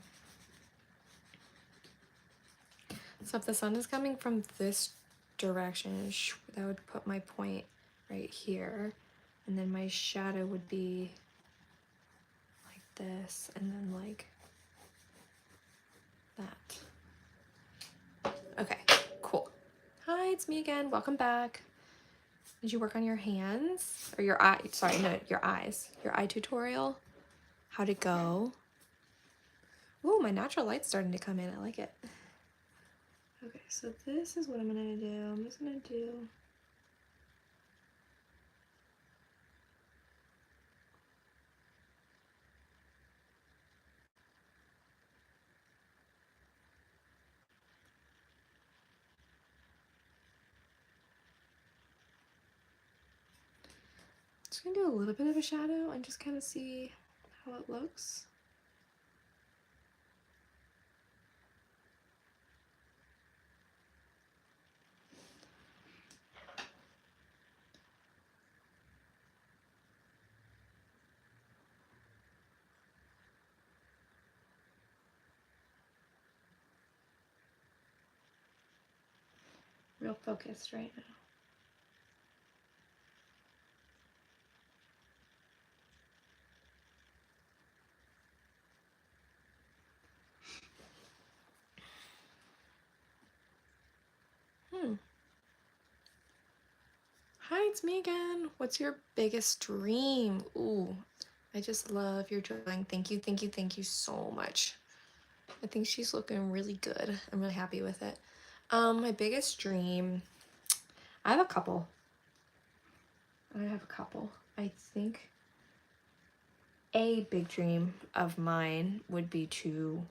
So if the sun is coming from this direction, that would put my point right here. And then my shadow would be like this, and then like that. Okay, cool. Hi, it's me again. Welcome back. Did you work on your hands? Or your eye? Sorry, no, your eyes. Your eye tutorial? How'd it go? Ooh, my natural light's starting to come in. I like it. Okay, so this is what I'm gonna do. I'm just gonna do just gonna do a little bit of a shadow and just kind of see how it looks. Real focused right now. Hi, it's me again. What's your biggest dream? Ooh, I just love your drawing. Thank you, thank you, thank you so much. I think she's looking really good. I'm really happy with it. My biggest dream, I have a couple. I think a big dream of mine would be to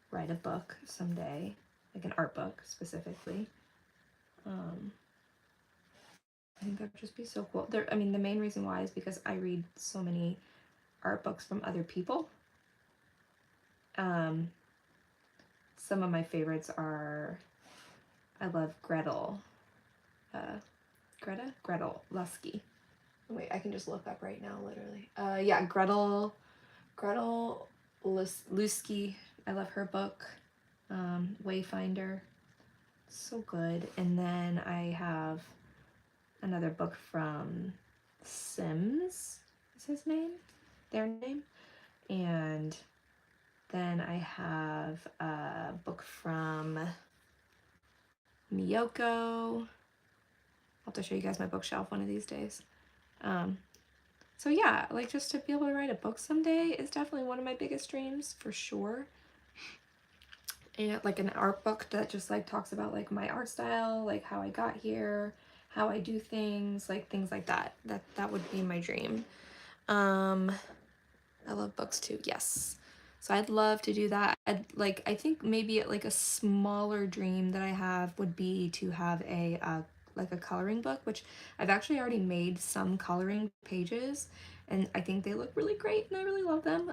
write a book someday, like an art book specifically. I think that would just be so cool. I mean, the main reason why is because I read so many art books from other people. Some of my favorites are, I love Gretel Lusky. Wait, I can just look up right now, literally. Yeah, Gretel Lusky. I love her book. Wayfinder. So good. And then I have another book from Sims, is his name? Their name? And then I have a book from Miyoko. I'll have to show you guys my bookshelf one of these days. So yeah, like just to be able to write a book someday is definitely one of my biggest dreams for sure. And like an art book that just like talks about like my art style, like how I got here, how I do things, like things like that. That would be my dream. I love books too. Yes. So I'd love to do that. I think maybe like a smaller dream that I have would be to have a like a coloring book, which I've actually already made some coloring pages, and I think they look really great, and I really love them.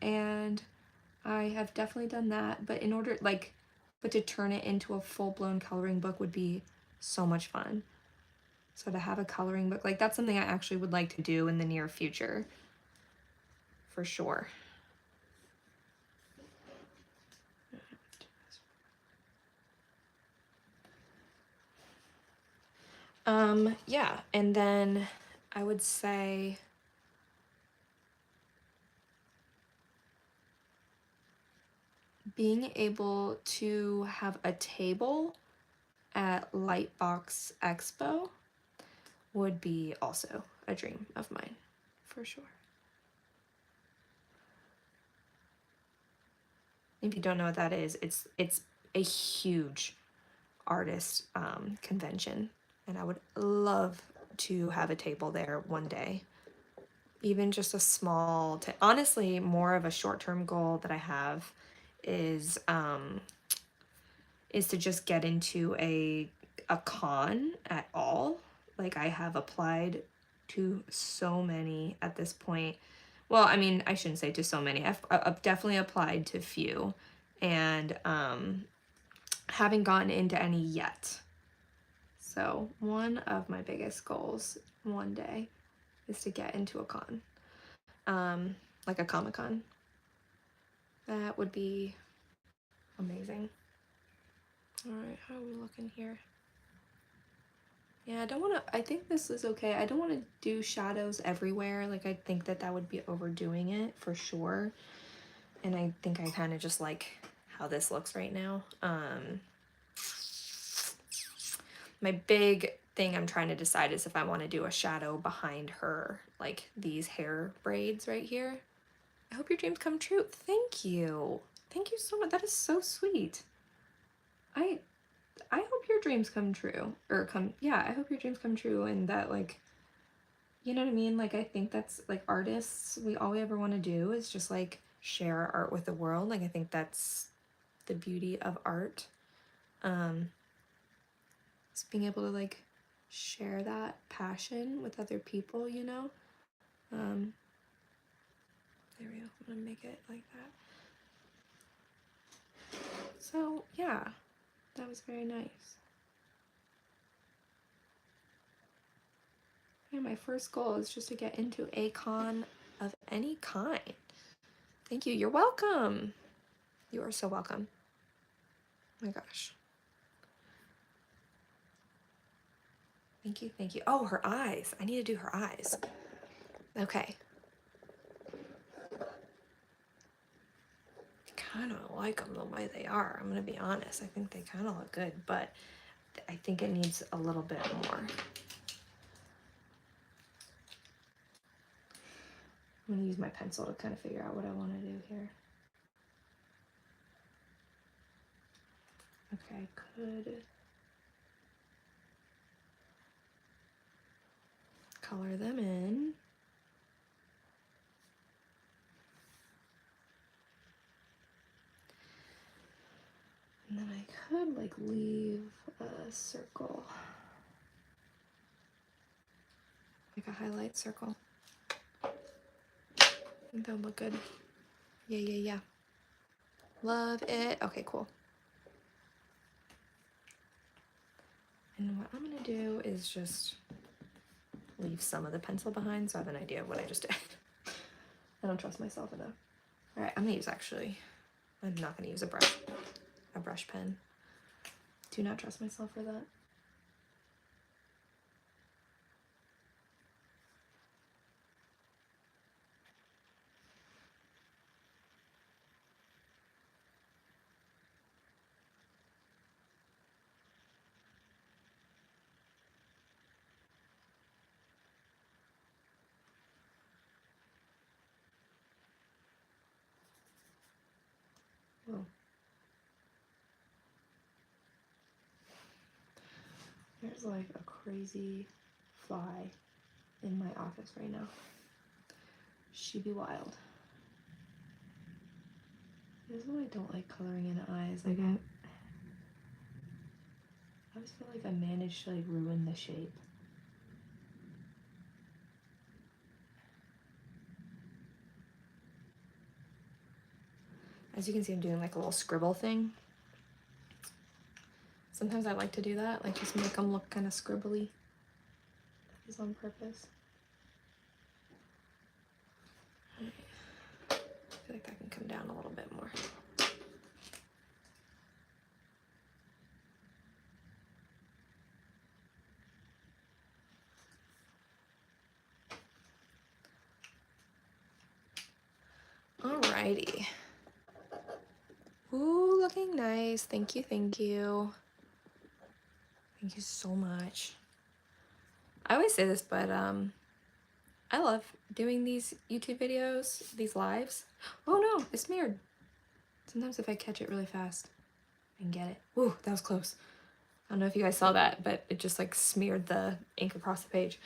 And I have definitely done that, but but to turn it into a full-blown coloring book would be so much fun. So to have a coloring book, like that's something I actually would like to do in the near future, for sure. Yeah, and then I would say being able to have a table at Lightbox Expo would be also a dream of mine, for sure. If you don't know what that is, it's a huge artist convention, and I would love to have a table there one day. Even just a small, honestly, more of a short-term goal that I have is to just get into a con at all. Like I have applied to so many at this point. Well, I mean, I shouldn't say to so many. I've definitely applied to few, and haven't gotten into any yet. So one of my biggest goals one day is to get into a con, like a Comic-Con. That would be amazing. All right, how are we looking here? Yeah, I think this is okay. I don't want to do shadows everywhere. Like, I think that would be overdoing it for sure. And I think I kind of just like how this looks right now. My big thing I'm trying to decide is if I want to do a shadow behind her, like these hair braids right here. I hope your dreams come true. Thank you. Thank you so much. That is so sweet. I hope your dreams come true. I hope your dreams come true, and that, like, you know what I mean? Like, I think that's, like, artists, all we ever want to do is just, like, share our art with the world. Like, I think that's the beauty of art. Just being able to, like, share that passion with other people, you know? There we go. I'm gonna make it like that. So, yeah, that was very nice. Yeah, my first goal is just to get into a con of any kind. Thank you. You're welcome. You are so welcome. Oh my gosh. Thank you. Thank you. Oh, her eyes. I need to do her eyes. Okay. Kind of like them the way they are. I'm going to be honest. I think they kind of look good, but I think it needs a little bit more. I'm going to use my pencil to kind of figure out what I want to do here. Okay, could color them in. And then I could like leave a circle, like a highlight circle. I think that would look good. Yeah. Love it. Okay, cool. And what I'm gonna do is just leave some of the pencil behind so I have an idea of what I just did. I don't trust myself enough. All right, I'm not gonna use a brush pen. Do not trust myself for that. Whoa. There's like a crazy fly in my office right now. She be wild. This is why I don't like coloring in eyes. Like I always feel like I managed to like ruin the shape. As you can see, I'm doing like a little scribble thing. Sometimes I like to do that, like just make them look kind of scribbly. That is on purpose. I feel like that can come down a little bit more. Alrighty. Ooh, looking nice. Thank you, thank you. Thank you so much. I always say this, but I love doing these YouTube videos, these lives. Oh no, it's smeared. Sometimes if I catch it really fast, I can get it. Ooh, that was close. I don't know if you guys saw that, but it just like smeared the ink across the page.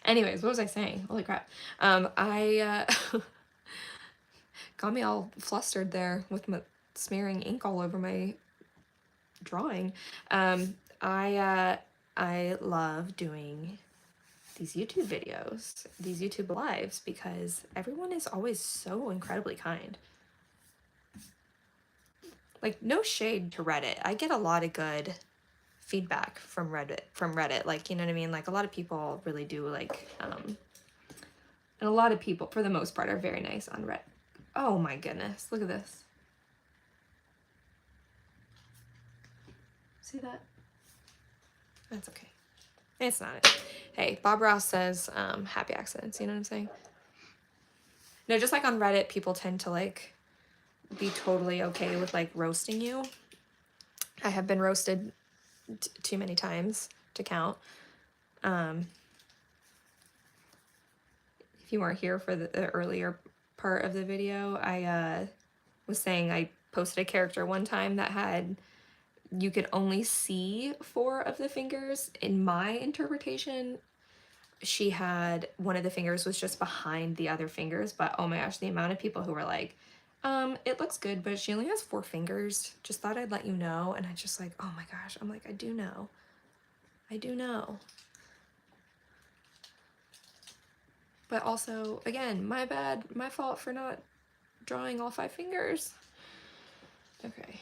Anyways, what was I saying? Holy crap. I got me all flustered there with my smearing ink all over my drawing. I love doing these YouTube videos, these YouTube lives, because everyone is always so incredibly kind. Like, no shade to Reddit. I get a lot of good feedback from Reddit. Like, you know what I mean? Like, a lot of people really do, like, and a lot of people, for the most part, are very nice on Reddit. Oh my goodness, look at this. See that? That's okay. It's not it. Hey, Bob Ross says happy accidents, you know what I'm saying? No, just like on Reddit, people tend to like be totally okay with like roasting you. I have been roasted too many times to count. If you weren't here for the earlier part of the video, I was saying I posted a character one time that had, you could only see 4 of the fingers. In my interpretation, she had, one of the fingers was just behind the other fingers, but oh my gosh, the amount of people who were like, it looks good, but she only has 4 fingers. Just thought I'd let you know. And I just like, oh my gosh, I'm like, I do know. But also, again, my bad, my fault for not drawing all 5 fingers. Okay.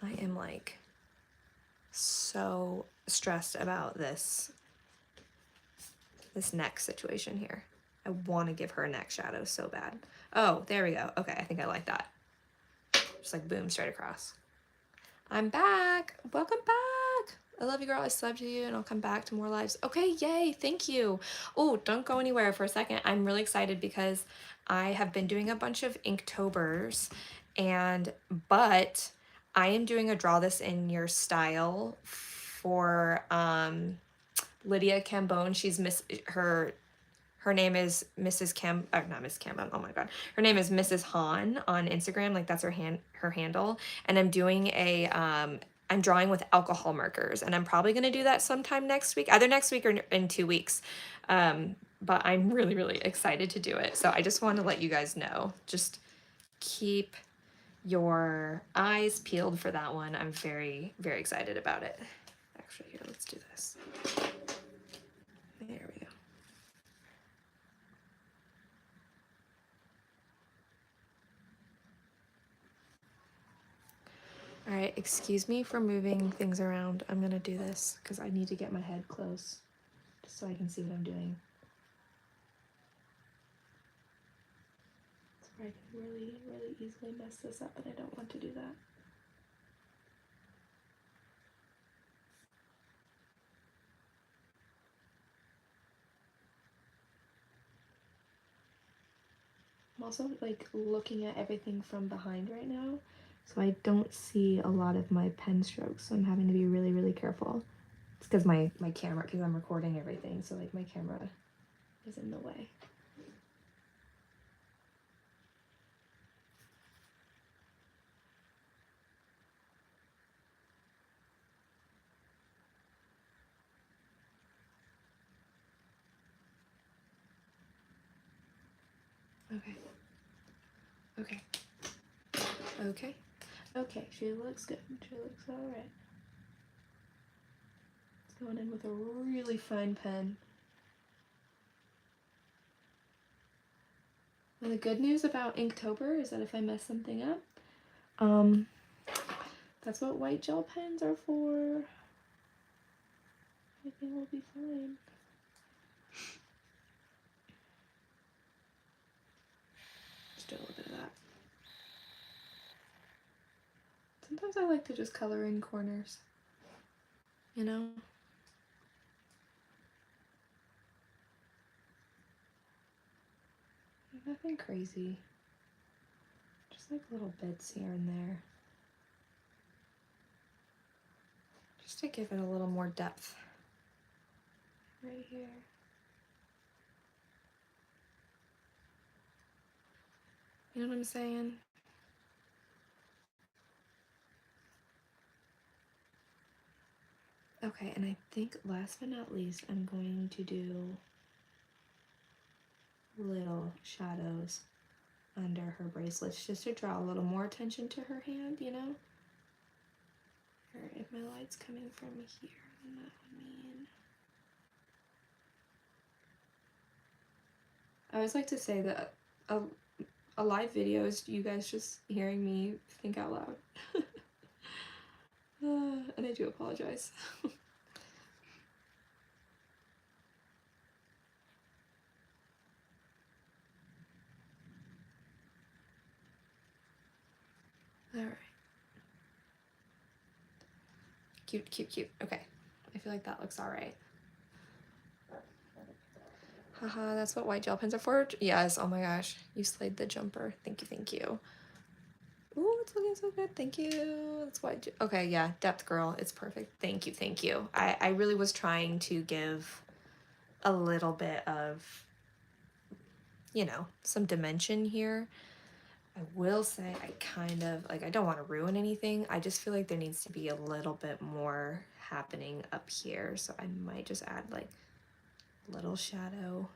I am like so stressed about this neck situation here. I want to give her a neck shadow so bad. Oh, there we go. Okay, I think I like that. Just like boom, straight across. I'm back. Welcome back. I love you, girl. I subbed to you, and I'll come back to more lives. Okay, yay. Thank you. Oh, don't go anywhere for a second. I'm really excited because I have been doing a bunch of Inktobers, but I am doing a draw this in your style for Lydia Cambone. She's her name is Mrs. not Miss Cambone. Oh my god, her name is Mrs. Han on Instagram. Like that's her handle. And I'm doing a I'm drawing with alcohol markers, and I'm probably going to do that sometime next week, either next week or in 2 weeks. But I'm really, really excited to do it. So I just want to let you guys know, just keep your eyes peeled for that one. I'm very, very excited about it. Actually, here, let's do this. There we go. All right, excuse me for moving things around. I'm gonna do this because I need to get my head close just so I can see what I'm doing. Sorry, I can really, really easily mess this up, and I don't want to do that. I'm also like looking at everything from behind right now, so I don't see a lot of my pen strokes, so I'm having to be really, really careful. It's because my camera, because I'm recording everything, so like my camera is in the way. Okay. Okay. Okay. Okay. She looks good. She looks alright. It's going in with a really fine pen. And the good news about Inktober is that if I mess something up, that's what white gel pens are for. Everything will be fine. Just do a little bit of that. Sometimes I like to just color in corners, you know? Nothing crazy. Just like little bits here and there. Just to give it a little more depth. Right here. You know what I'm saying? Okay, and I think last but not least, I'm going to do little shadows under her bracelets just to draw a little more attention to her hand, you know? Or if my light's coming from here, then that would mean... I always like to say that a live video is you guys just hearing me think out loud. And I do apologize. Alright. Cute, cute, cute. Okay. I feel like that looks alright. Haha, that's what white gel pens are for? Yes, oh my gosh. You slayed the jumper. Thank you, thank you. Ooh, it's looking so good. Thank you. That's white. Okay, yeah, depth girl. It's perfect. Thank you, thank you. I really was trying to give a little bit of, you know, some dimension here. I will say I kind of, like, I don't want to ruin anything. I just feel like there needs to be a little bit more happening up here. So I might just add, like, a little shadow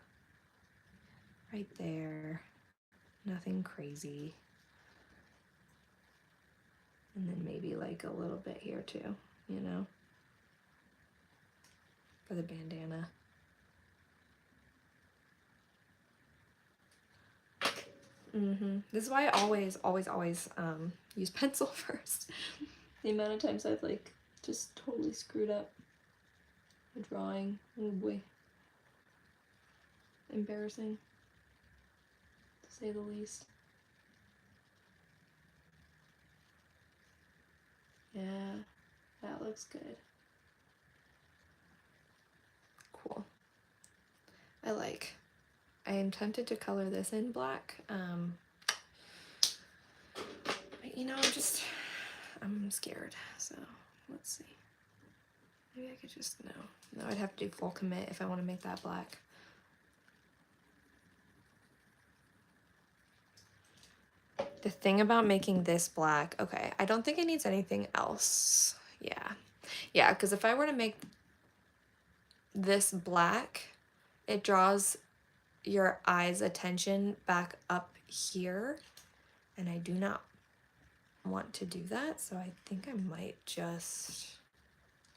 right there. Nothing crazy. And then maybe, like, a little bit here, too, you know, for the bandana. This is why I always use pencil first. The amount of times I've like just totally screwed up a drawing. Oh boy. Embarrassing, to say the least. Yeah, that looks good. Cool. I am tempted to color this in black. But you know, I'm scared, so let's see. Maybe I could just, no, I'd have to do full commit if I want to make that black. The thing about making this black, okay, I don't think it needs anything else. Yeah. Yeah, because if I were to make this black, it draws your eye's attention back up here, and I do not want to do that, so I think I might just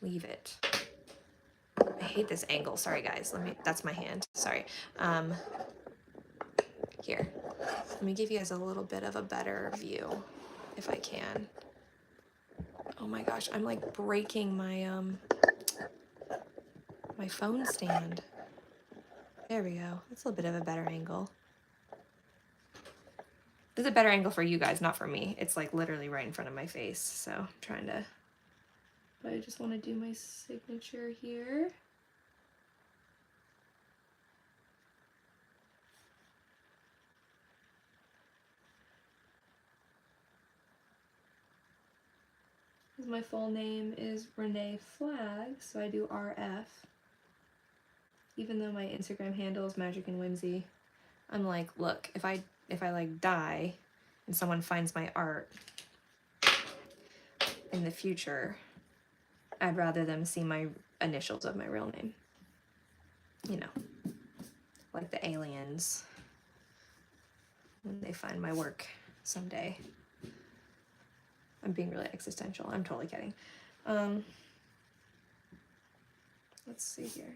leave it. I hate this angle. Sorry guys. That's my hand. Sorry. Here. Let me give you guys a little bit of a better view if I can. Oh my gosh, I'm like breaking my my phone stand. There we go. That's a little bit of a better angle. This is a better angle for you guys, not for me. It's like literally right in front of my face, so I'm trying to, but I just want to do my signature here. My full name is Renee Flag, so I do RF. Even though my Instagram handle is Magic and Whimsy, I'm like, look, if I like die and someone finds my art in the future, I'd rather them see my initials of my real name. You know, like the aliens when they find my work someday. I'm being really existential. I'm totally kidding. Let's see here.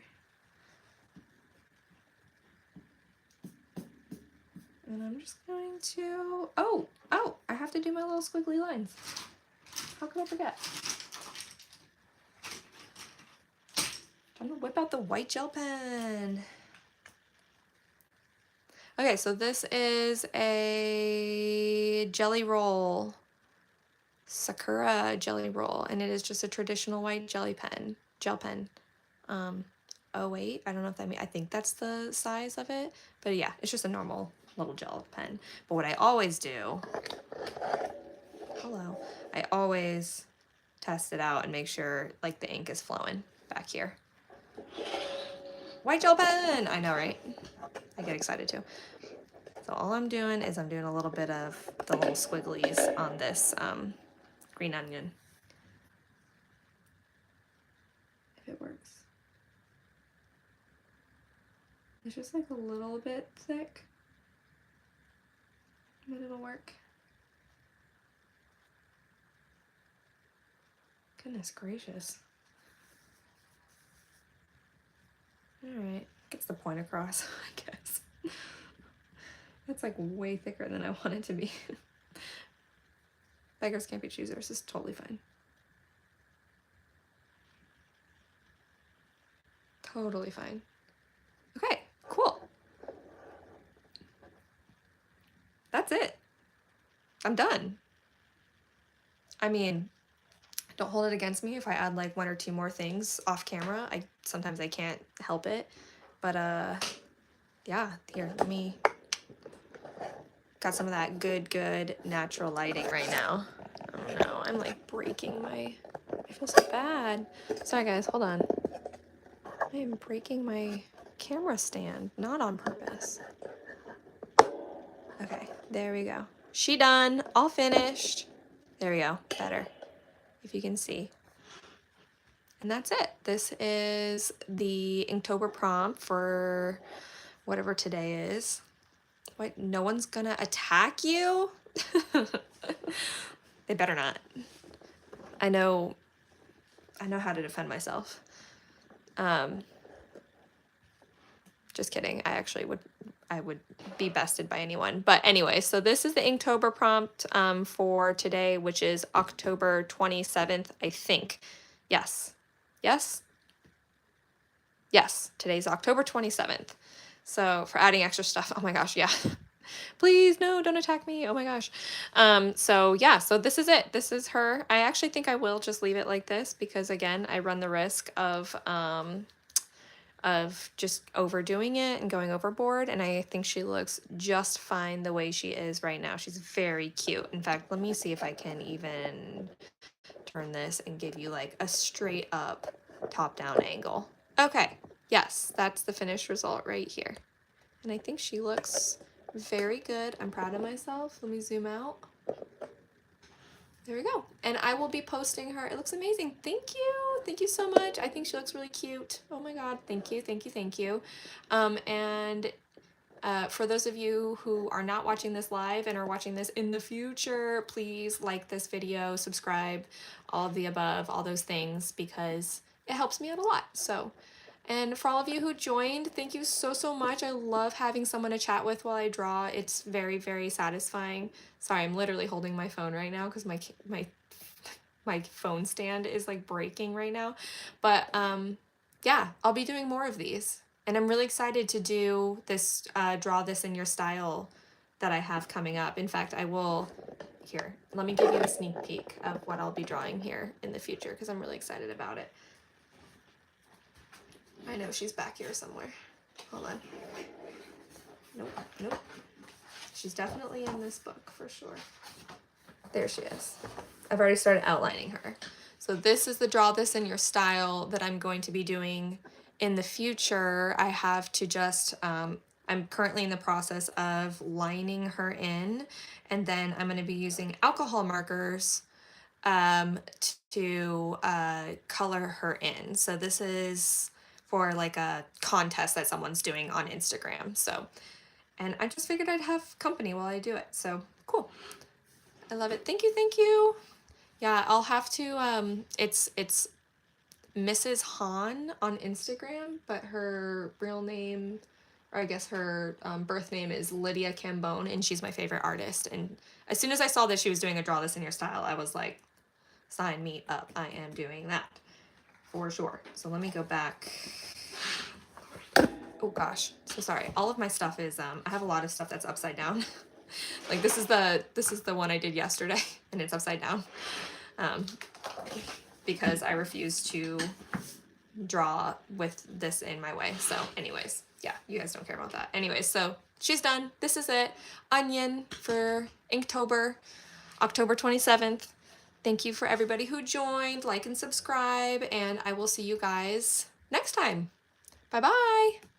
And I'm just going to, oh, I have to do my little squiggly lines. How could I forget? I'm gonna whip out the white gel pen. Okay, so this is a jelly roll. Sakura jelly roll, and it is just a traditional white gel pen. 08, I don't know if that means, I think that's the size of it, but yeah, it's just a normal little gel pen. But what I always do, I always test it out and make sure like the ink is flowing back here. White gel pen! I know, right? I get excited too. So all I'm doing is I'm doing a little bit of the little squigglies on this green onion. If it works. It's just like a little bit thick, but it'll work. Goodness gracious. Alright, gets the point across, I guess. That's like way thicker than I want it to be. Beggars can't be choosers is totally fine. Totally fine. Okay, cool. That's it. I'm done. I mean, don't hold it against me if I add like one or two more things off camera. Sometimes I can't help it. But yeah, here, let me, got some of that good natural lighting right now. Oh no, I'm like breaking my, I feel so bad. Sorry guys, hold on. I am breaking my camera stand, not on purpose. Okay, there we go. She done, all finished. There we go, better, if you can see. And that's it. This is the Inktober prompt for whatever today is. What, no one's gonna attack you? They better not. I know how to defend myself. Just kidding. I would be bested by anyone. But anyway, so this is the Inktober prompt for today, which is October 27th, I think. Yes. Yes? Yes, today's October 27th. So for adding extra stuff, oh my gosh, yeah. Please, no, don't attack me. Oh my gosh. So yeah, so this is it. This is her. I actually think I will just leave it like this because again, I run the risk of just overdoing it and going overboard. And I think she looks just fine the way she is right now. She's very cute. In fact, let me see if I can even turn this and give you like a straight up top down angle. Okay, yes, that's the finished result right here. And I think she looks very good. I'm proud of myself. Let me zoom out. there we go. And I will be posting her. It looks amazing. Thank you. Thank you so much. I think she looks really cute. Oh my God. Thank you. Thank you. Thank you. And for those of you who are not watching this live and are watching this in the future, please like this video, subscribe, all of the above, all those things, because it helps me out a lot. So, and for all of you who joined, thank you so, so much. I love having someone to chat with while I draw. It's very, very satisfying. Sorry, I'm literally holding my phone right now because my phone stand is like breaking right now. But yeah, I'll be doing more of these. And I'm really excited to do this, draw this in your style that I have coming up. In fact, I will, here, let me give you a sneak peek of what I'll be drawing here in the future because I'm really excited about it. I know she's back here somewhere. Hold on. Nope, nope. She's definitely in this book for sure. There she is. I've already started outlining her. So this is the draw this in your style that I'm going to be doing in the future. I have to just, I'm currently in the process of lining her in, and then I'm going to be using alcohol markers to color her in. So this is for like a contest that someone's doing on Instagram. So, and I just figured I'd have company while I do it. So cool. I love it. Thank you. Thank you. Yeah, I'll have to, it's Mrs. Han on Instagram, but her real name, or I guess her birth name is Lydia Cambone, and she's my favorite artist. And as soon as I saw that she was doing a draw this in your style, I was like, sign me up. I am doing that for sure. So let me go back. Oh gosh, so sorry. All of my stuff is, I have a lot of stuff that's upside down. Like this is the one I did yesterday, and it's upside down. Because I refuse to draw with this in my way. So anyways, yeah, you guys don't care about that. Anyways, so she's done. This is it. Onion for Inktober, October 27th. Thank you for everybody who joined. Like and subscribe, and I will see you guys next time. Bye-bye.